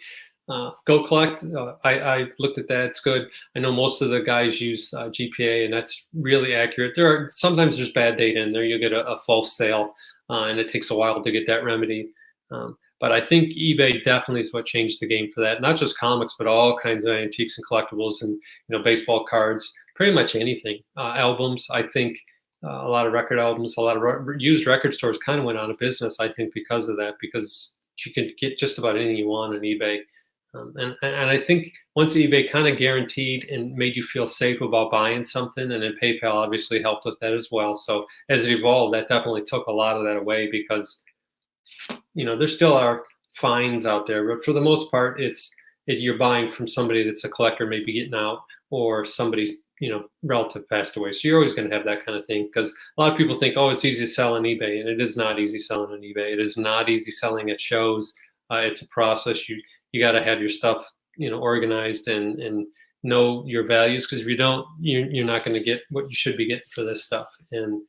Go Collect, I looked at that. It's good. I know most of the guys use GPA, and that's really accurate. Sometimes there's bad data in there. You get a false sale, and it takes a while to get that remedied. But I think eBay definitely is what changed the game for that. Not just comics, but all kinds of antiques and collectibles, and baseball cards, pretty much anything. Albums, I think a lot of record albums, a lot of used record stores kind of went out of business. I think because of that, because you can get just about anything you want on eBay. And I think once eBay kind of guaranteed and made you feel safe about buying something, and then PayPal obviously helped with that as well. So as it evolved, that definitely took a lot of that away, because there still are fines out there, but for the most part, you're buying from somebody that's a collector, maybe getting out, or somebody's relative passed away. So you're always going to have that kind of thing, because a lot of people think, oh, it's easy to sell on eBay, and it is not easy selling on eBay. It is not easy selling at shows. It's a process. You got to have your stuff, organized and know your values, because if you don't, you're not going to get what you should be getting for this stuff. And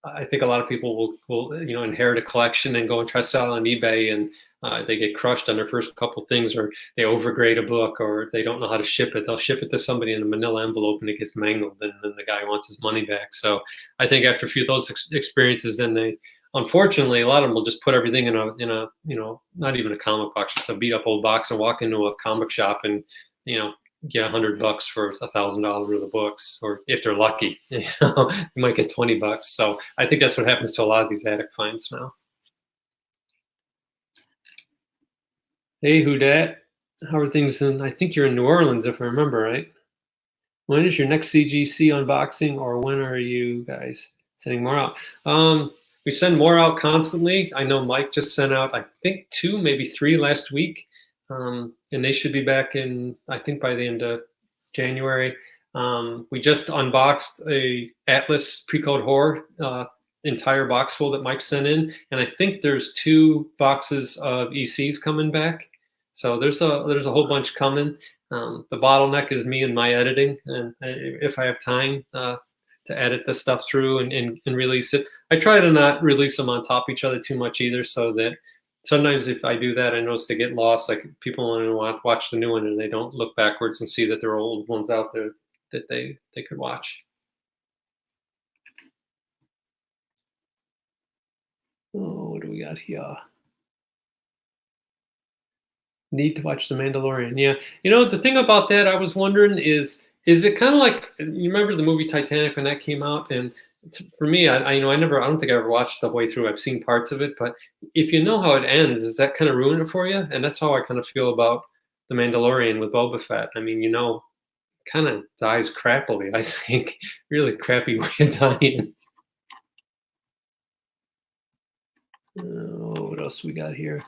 I think a lot of people will inherit a collection and go and try to sell on eBay, and they get crushed on their first couple things, or they overgrade a book, or they don't know how to ship it. They'll ship it to somebody in a manila envelope, and it gets mangled, and then the guy wants his money back. So I think after a few of those experiences, then they unfortunately, a lot of them will just put everything not even a comic box, just a beat up old box, and walk into a comic shop and you know get $100 for $1,000 worth of books, or if they're lucky, you might get $20. So I think that's what happens to a lot of these attic finds now. Hey, who dat? How are things in? I think you're in New Orleans, if I remember right. When is your next CGC unboxing, or when are you guys sending more out? We send more out constantly. I know Mike just sent out, I think, 2, maybe 3 last week, and they should be back in, I think, by the end of January. We just unboxed a Atlas Pre-Code Horror entire box full that Mike sent in, and I think there's 2 boxes of ECs coming back. So there's a whole bunch coming. The bottleneck is me and my editing, and if I have time to edit the stuff through and release it. I try to not release them on top of each other too much either, so that sometimes if I do that, I notice they get lost. Like people want to watch the new one and they don't look backwards and see that there are old ones out there that they could watch. Oh, what do we got here? Need to watch The Mandalorian. Yeah. The thing about that I was wondering is it kind of like, you remember the movie Titanic when that came out? And for me, I don't think I ever watched the way through. I've seen parts of it, but if you know how it ends, does that kind of ruin it for you? And that's how I kind of feel about The Mandalorian with Boba Fett. I mean, kind of dies crappily, I think. Really crappy way of dying. Oh, what else we got here?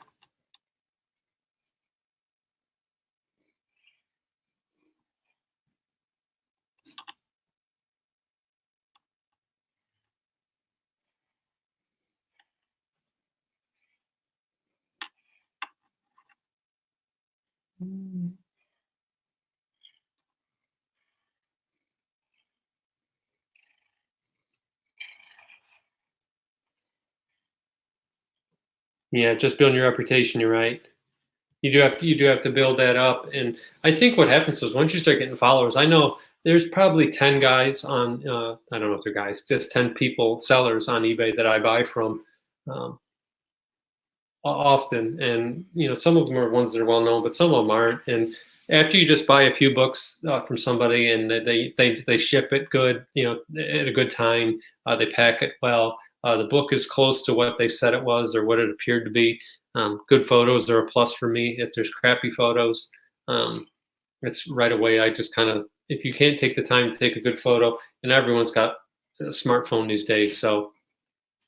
Yeah, just building your reputation. You're right. You do have to build that up, and I think what happens is once you start getting followers, I know there's probably 10 guys on. I don't know if they're guys, just 10 people, sellers on eBay that I buy from often, and some of them are ones that are well known, but some of them aren't. And after you just buy a few books from somebody and they ship it good, at a good time, they pack it well. The book is close to what they said it was or what it appeared to be. Good photos are a plus for me. If there's crappy photos, it's right away. I just kind of, if you can't take the time to take a good photo, and everyone's got a smartphone these days, so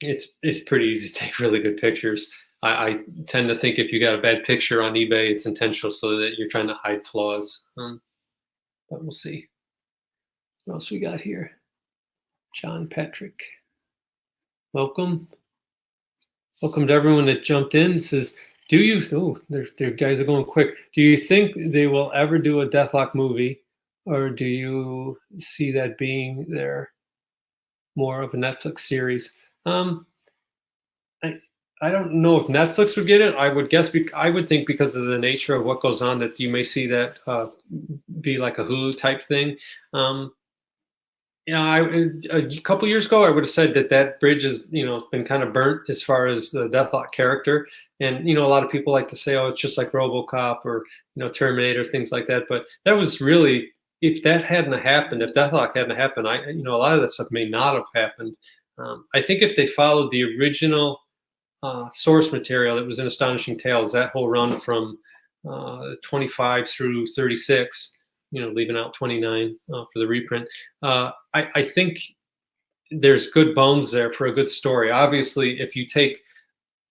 it's pretty easy to take really good pictures. I tend to think if you got a bad picture on eBay, it's intentional so that you're trying to hide flaws. But we'll see. What else we got here? John Patrick. Welcome. Welcome to everyone that jumped in. It says, do you, their guys are going quick. Do you think they will ever do a Deathlock movie, or do you see that being more of a Netflix series? I don't know if Netflix would get it. I would guess, I would think because of the nature of what goes on that you may see that be like a Hulu type thing. A couple years ago, I would have said that bridge has, been kind of burnt as far as the Deathlock character. And, a lot of people like to say, oh, it's just like RoboCop or, Terminator, things like that. But that was really, if that hadn't happened, if Deathlock hadn't happened, a lot of that stuff may not have happened. I think if they followed the original source material that was in Astonishing Tales, that whole run from 25 through 36, leaving out 29 for the reprint. I think there's good bones there for a good story. Obviously, if you take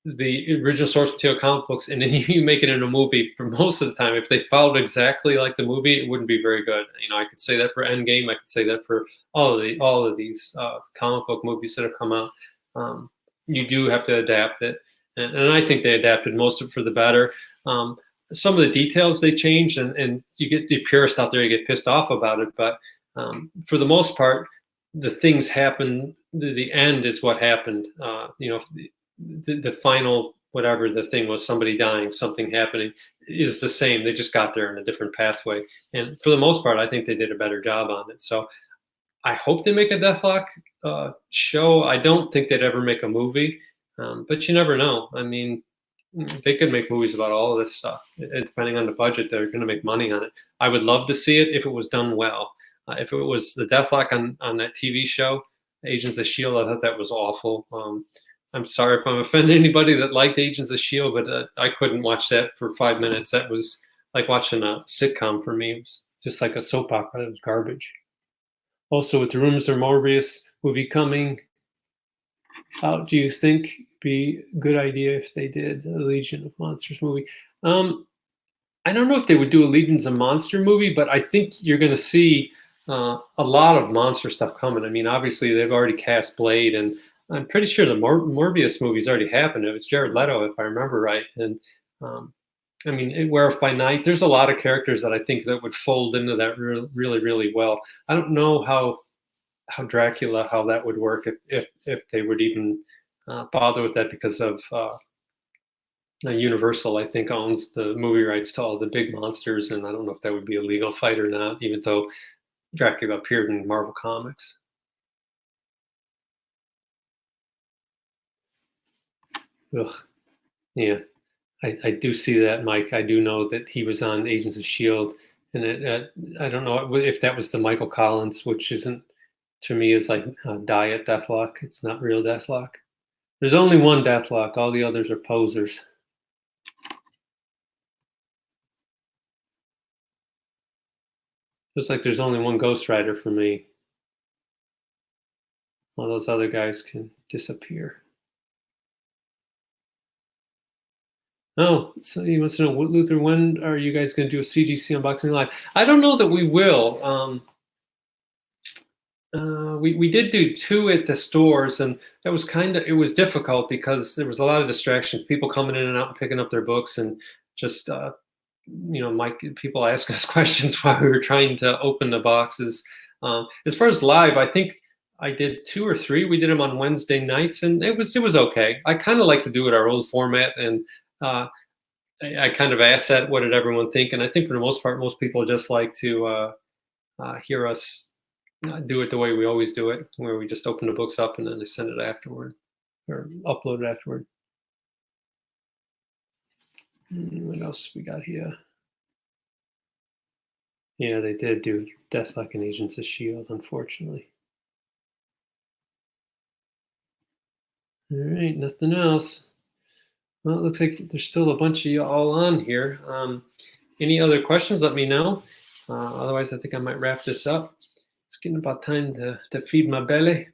the original source material comic books and then you make it in a movie, for most of the time, if they followed exactly like the movie, it wouldn't be very good. I could say that for Endgame. I could say that for all of these comic book movies that have come out. You do have to adapt it, and I think they adapted most of it for the better. Some of the details they changed, and you get the purists out there, you get pissed off about it. But for the most part, the things happen. The end is what happened. The final, whatever the thing was, somebody dying, something happening, is the same. They just got there in a different pathway. And for the most part, I think they did a better job on it. So I hope they make a Deathlock show. I don't think they'd ever make a movie. But you never know. I mean, they could make movies about all of this stuff. Depending on the budget, they're going to make money on it. I would love to see it if it was done well. If it was the Deathlock on that TV show, Agents of Shield, I thought that was awful. I'm sorry if I'm offending anybody that liked Agents of Shield, but I couldn't watch that for 5 minutes. That was like watching a sitcom for me. It was just like a soap opera. It was garbage. Also, with the rumors of Morbius movie coming, how do you think be a good idea if they did a Legion of Monsters movie? Um, I don't know if they would do a Legions of Monster movie, but I think you're going to see a lot of monster stuff coming. I mean, obviously they've already cast Blade, and I'm pretty sure the Morbius movie's already happened. It was Jared Leto, if I remember right. And um, I mean, Werewolf by Night. There's a lot of characters that I think that would fold into that really, really well. I don't know how Dracula, how that would work if they would even bother with that, because of Universal, I think, owns the movie rights to all the big monsters, and I don't know if that would be a legal fight or not, even though Dracula appeared in Marvel Comics. Ugh, yeah, I do see that, Mike. I do know that he was on Agents of Shield, and I don't know if that was the Michael Collins, which isn't, to me, is like diet Deathlock. It's not real Deathlock. There's only one Deathlock. All the others are posers. Looks like there's only one Ghost Rider for me. All those other guys can disappear. Oh, so he wants to know, Luther, when are you guys going to do a CGC unboxing live? I don't know that we will. We did do 2 at the stores, and that was it was difficult because there was a lot of distractions, people coming in and out and picking up their books, and just Mike, people ask us questions while we were trying to open the boxes. As far as live, I think I did 2 or 3. We did them on Wednesday nights, and it was okay. I kind of like to do it our old format, and I kind of asked that, what did everyone think? And I think for the most part, most people just like to hear us do it the way we always do it, where we just open the books up and then they send it afterward, or upload it afterward. What else we got here? Yeah, they did do Deathlock and Agents of Shield, unfortunately. All right, nothing else. Well, it looks like there's still a bunch of you all on here. Any other questions, let me know. Otherwise, I think I might wrap this up. It's getting about time to feed my belly.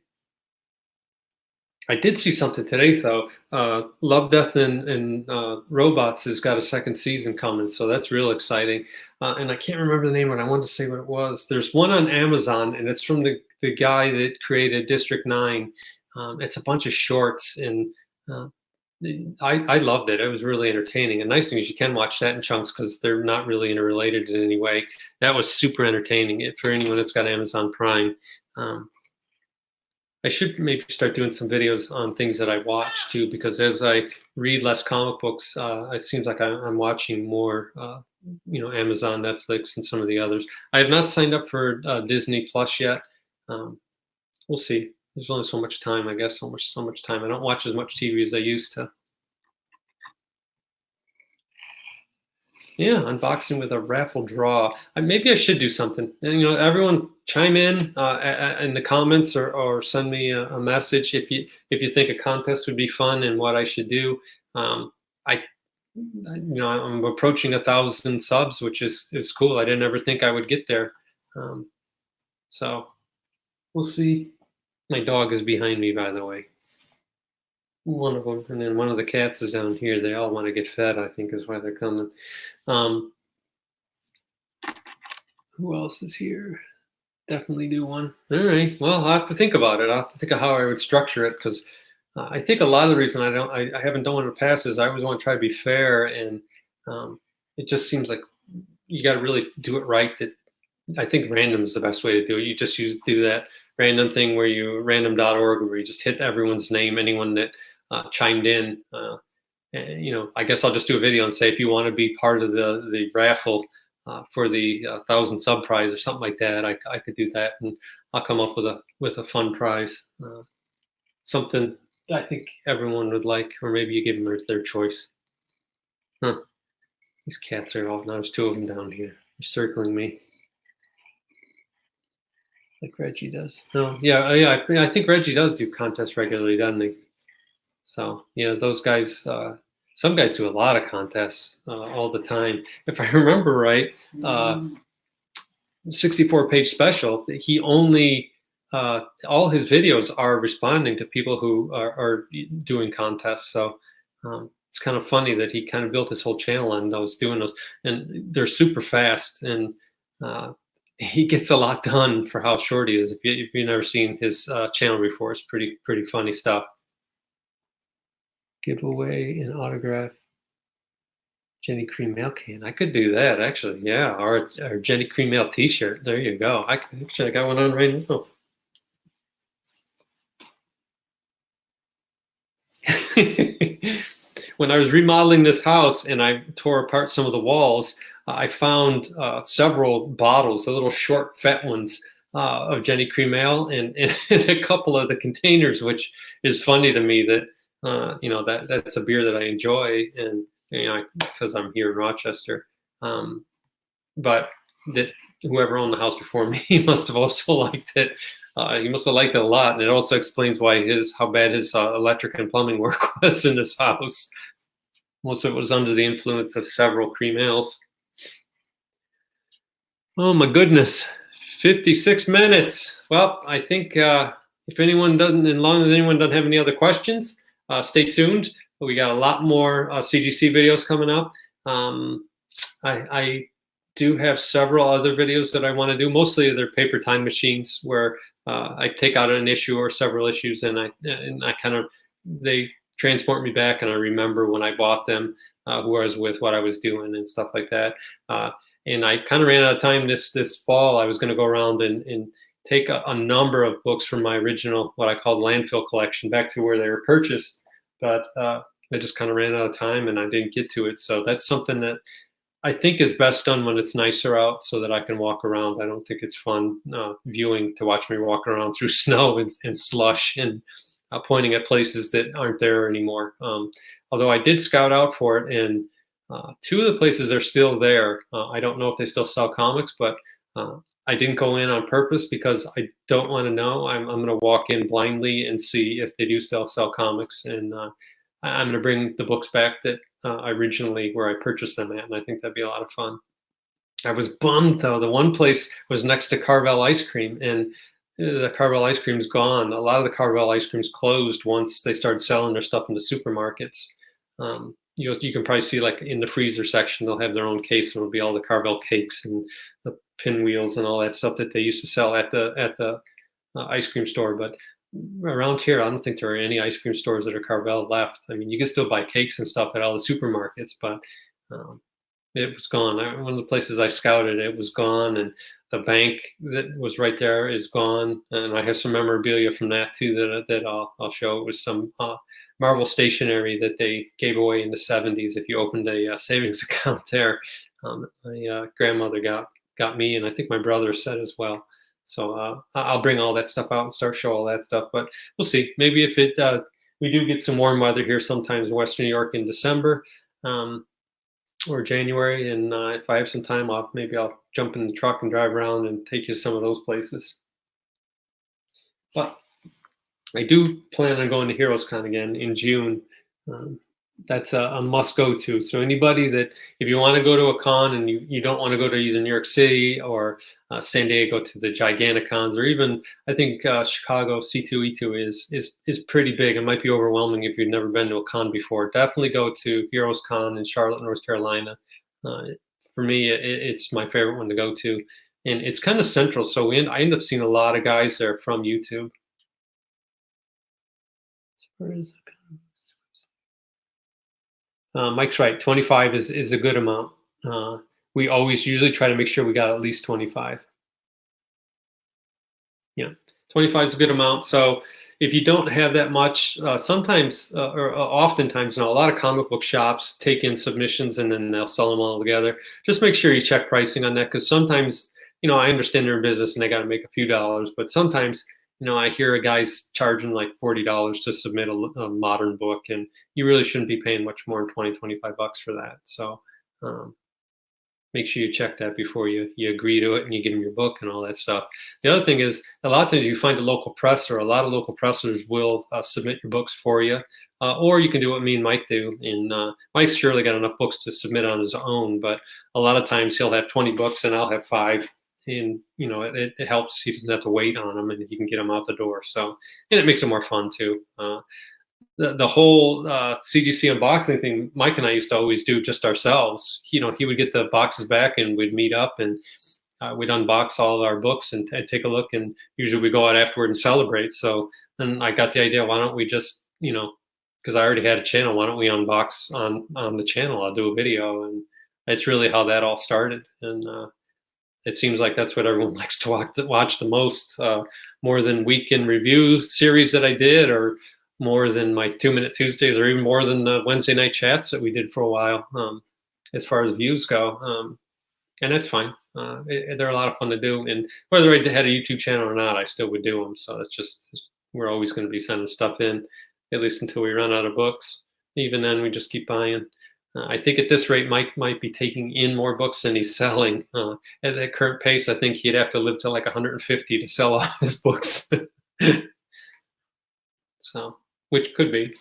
I did see something today, though. Love, Death, and Robots has got a 2nd season coming, so that's real exciting. And I can't remember the name, but I wanted to say what it was. There's one on Amazon, and it's from the guy that created District 9. It's a bunch of shorts, and I loved it. It was really entertaining. And nice thing is you can watch that in chunks because they're not really interrelated in any way. That was super entertaining for anyone that's got Amazon Prime. I should maybe start doing some videos on things that I watch too, because as I read less comic books, it seems like I'm watching more, Amazon, Netflix, and some of the others. I have not signed up for Disney Plus yet. We'll see. There's only so much time, I guess. So much time. I don't watch as much TV as I used to. Yeah, unboxing with a raffle draw. Maybe I should do something. And, everyone chime in the comments, or send me a message if you think a contest would be fun and what I should do. I'm approaching 1,000 subs, which is cool. I didn't ever think I would get there. So we'll see. My dog is behind me, by the way. One of them, and then one of the cats is down here. They all want to get fed, I think, is why they're coming. Who else is here? Definitely do one. All right. Well, I'll have to think about it. I'll have to think of how I would structure it, because I think a lot of the reason I haven't done one in the past is I always want to try to be fair, and it just seems like you got to really do it right. That I think random is the best way to do it. You just do that random thing where you random.org, where you just hit everyone's name, anyone that chimed in. And, I guess I'll just do a video and say, if you want to be part of the raffle for the 1,000 sub prize or something like that, I could do that, and I'll come up with a fun prize, something I think everyone would like, or maybe you give them their choice. Huh. These cats are off. Now there's two of them down here. They're circling me like Reggie does. No, yeah, yeah. I think Reggie does do contests regularly, doesn't he? So yeah, those guys. Some guys do a lot of contests all the time. If I remember right, 64-page special. He only all his videos are responding to people who are doing contests. So it's kind of funny that he kind of built his whole channel on those doing those, and they're super fast, and he gets a lot done for how short he is. If you've never seen his channel before, it's pretty funny stuff. Give away an autograph Jenny Cream Mail can. I could do that actually. Yeah, or Jenny Cream Mail T-shirt. There you go. I got one on right now. When I was remodeling this house and I tore apart some of the walls, I found several bottles, the little short, fat ones of Jenny Cream Ale, and a couple of the containers, which is funny to me that that's a beer that I enjoy, and because I'm here in Rochester. But that whoever owned the house before me, he must have also liked it. He must have liked it a lot, and it also explains why how bad his electric and plumbing work was in this house. Most of it was under the influence of several cream ales. Oh my goodness, 56 minutes. Well, I think if anyone doesn't, as long as anyone doesn't have any other questions, stay tuned. We got a lot more CGC videos coming up. I do have several other videos that I want to do. Mostly they're paper time machines where I take out an issue or several issues, and I kind of, they transport me back, and I remember when I bought them, who I was with, what I was doing, and stuff like that. And I kind of ran out of time this fall. I was going to go around and take a number of books from my original, what I called landfill collection, back to where they were purchased. But I just kind of ran out of time and I didn't get to it. So that's something that I think is best done when it's nicer out, so that I can walk around. I don't think it's fun viewing to watch me walk around through snow and slush and pointing at places that aren't there anymore. Although I did scout out for it, and two of the places are still there. I don't know if they still sell comics, but I didn't go in on purpose because I don't want to know. I'm going to walk in blindly and see if they do still sell comics, and I'm going to bring the books back that originally where I purchased them at, and I think that'd be a lot of fun. I was bummed though. The one place was next to Carvel Ice Cream, and the Carvel Ice Cream's gone. A lot of the Carvel Ice Creams closed once they started selling their stuff into supermarkets. You can probably see, like, in the freezer section, they'll have their own case, and it'll be all the Carvel cakes and the pinwheels and all that stuff that they used to sell at the ice cream store. But around here, I don't think there are any ice cream stores that are Carvel left. I mean, you can still buy cakes and stuff at all the supermarkets, but it was gone. One of the places I scouted, it was gone, and the bank that was right there is gone. And I have some memorabilia from that too that I'll show. It was some Marvel stationery that they gave away in the 70s. If you opened a savings account there, my grandmother got me, and I think my brother said as well. So I'll bring all that stuff out and start show all that stuff. But we'll see. Maybe if we do get some warm weather here sometimes in Western New York in December or January, and if I have some time, maybe I'll jump in the truck and drive around and take you to some of those places. But I do plan on going to HeroesCon again in June. That's a must go to. So anybody that, if you want to go to a con and you don't want to go to either New York City or San Diego to the gigantic cons, or even I think Chicago C2E2 is pretty big. It might be overwhelming if you've never been to a con before. Definitely go to HeroesCon in Charlotte, North Carolina. For me, it's my favorite one to go to, and it's kind of central. So I end up seeing a lot of guys there from YouTube. Where is it? Mike's right. 25 is a good amount. We always usually try to make sure we got at least 25. Yeah, 25 is a good amount. So if you don't have that much, sometimes or oftentimes, a lot of comic book shops take in submissions and then they'll sell them all together. Just make sure you check pricing on that, because sometimes, I understand they're in business and they got to make a few dollars, but sometimes I hear a guy's charging like $40 to submit a modern book, and you really shouldn't be paying much more than 20, 25 bucks for that. So um, make sure you check that before you agree to it and you give them your book and all that stuff. The other thing is, a lot of times you find a local presser. A lot of local pressers will submit your books for you, or you can do what me and Mike do. And Mike's surely got enough books to submit on his own, but a lot of times he'll have 20 books and I'll have 5. And it helps. He doesn't have to wait on them, and he can get them out the door. So, and it makes it more fun too. The whole CGC unboxing thing, Mike and I used to always do just ourselves. He would get the boxes back and we'd meet up and we'd unbox all of our books and take a look. And usually we go out afterward and celebrate. So then I got the idea, why don't we just, because I already had a channel, why don't we unbox on the channel? I'll do a video. And it's really how that all started. And it seems like that's what everyone likes to watch the most, more than weekend review series that I did, or more than my 2-Minute Tuesdays, or even more than the Wednesday night chats that we did for a while, as far as views go. And that's fine. They're a lot of fun to do. And whether I had a YouTube channel or not, I still would do them. So it's just, we're always going to be sending stuff in, at least until we run out of books. Even then, we just keep buying. I think at this rate, Mike might be taking in more books than he's selling. At that current pace, I think he'd have to live to like 150 to sell all his books. So, which could be.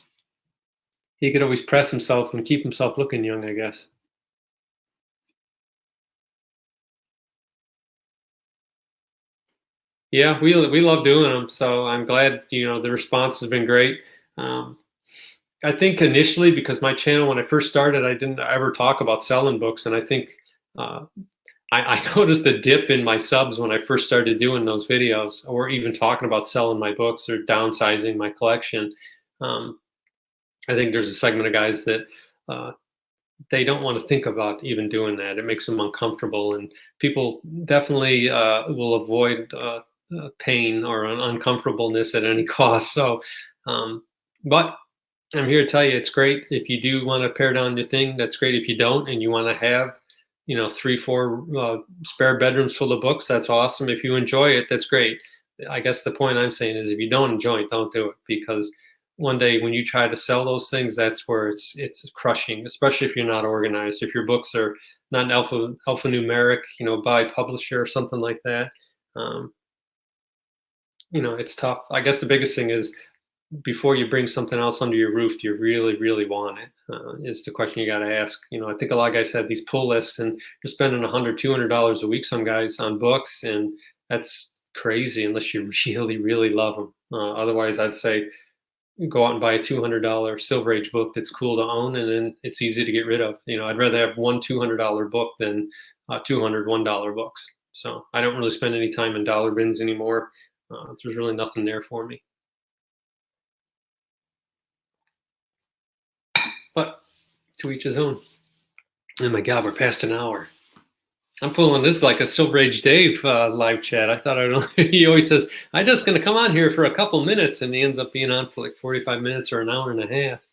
He could always press himself and keep himself looking young, I guess. Yeah, we love doing them. So I'm glad, the response has been great. Um, I think initially, because my channel, when I first started, I didn't ever talk about selling books. And I think uh, I noticed a dip in my subs when I first started doing those videos, or even talking about selling my books or downsizing my collection. Um, I think there's a segment of guys that uh, they don't want to think about even doing that. It makes them uncomfortable, and people definitely will avoid pain or uncomfortableness at any cost. So, but I'm here to tell you, it's great if you do want to pare down your thing. That's great. If you don't, and you want to have, 3, 4 spare bedrooms full of books, that's awesome. If you enjoy it, that's great. I guess the point I'm saying is, if you don't enjoy it, don't do it, because one day when you try to sell those things, that's where it's crushing, especially if you're not organized. If your books are not alphanumeric, by publisher or something like that, um, it's tough. I guess the biggest thing is, before you bring something else under your roof, do you really, really want it? Is the question you got to ask. I think a lot of guys have these pull lists, and you're spending $100, $200 a week, some guys, on books, and that's crazy unless you really, really love them. Otherwise, I'd say go out and buy a $200 Silver Age book that's cool to own, and then it's easy to get rid of. I'd rather have one $200 book than 200 $1 books. So I don't really spend any time in dollar bins anymore. There's really nothing there for me. But to each his own. Oh my God, we're past an hour. I'm pulling this like a Silver Age Dave live chat. I thought he always says, I'm just going to come on here for a couple minutes, and he ends up being on for like 45 minutes or an hour and a half.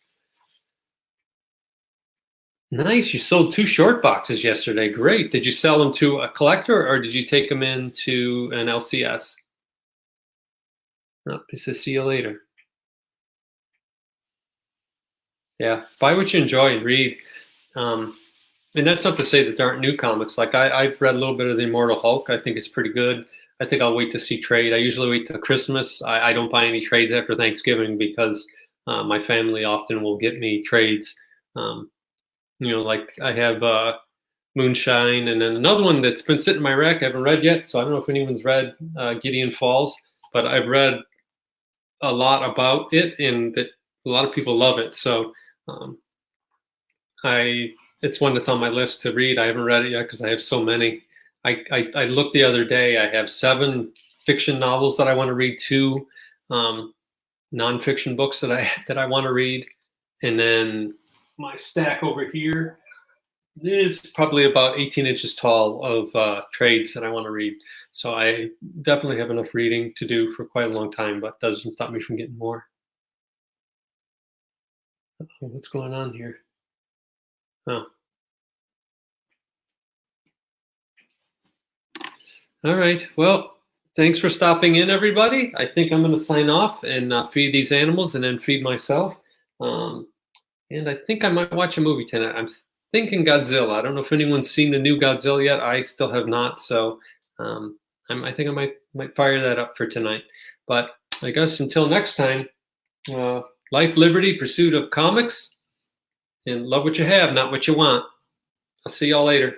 Nice. You sold 2 short boxes yesterday. Great. Did you sell them to a collector, or did you take them into an LCS? Oh, he says, see you later. Yeah. Buy what you enjoy and read. And that's not to say that there aren't new comics. Like I've read a little bit of the Immortal Hulk. I think it's pretty good. I think I'll wait to see trade. I usually wait till Christmas. I don't buy any trades after Thanksgiving, because my family often will get me trades. Like I have Moonshine, and then another one that's been sitting in my rack I haven't read yet. So I don't know if anyone's read Gideon Falls, but I've read a lot about it, and that a lot of people love it. So um, it's one that's on my list to read. I haven't read it yet because I have so many. I looked the other day. I have 7 fiction novels that I want to read, 2 nonfiction books that I want to read, and then my stack over here is probably about 18 inches tall of trades that I want to read. So I definitely have enough reading to do for quite a long time, but doesn't stop me from getting more. What's going on here? Oh. All right. Well, Thanks for stopping in, everybody. I think I'm going to sign off and feed these animals and then feed myself. And I think I might watch a movie tonight. I'm thinking Godzilla. I don't know if anyone's seen the new Godzilla yet. I still have not. So I think I might fire that up for tonight. But I guess until next time, life, liberty, pursuit of comics, and love what you have, not what you want. I'll see y'all later.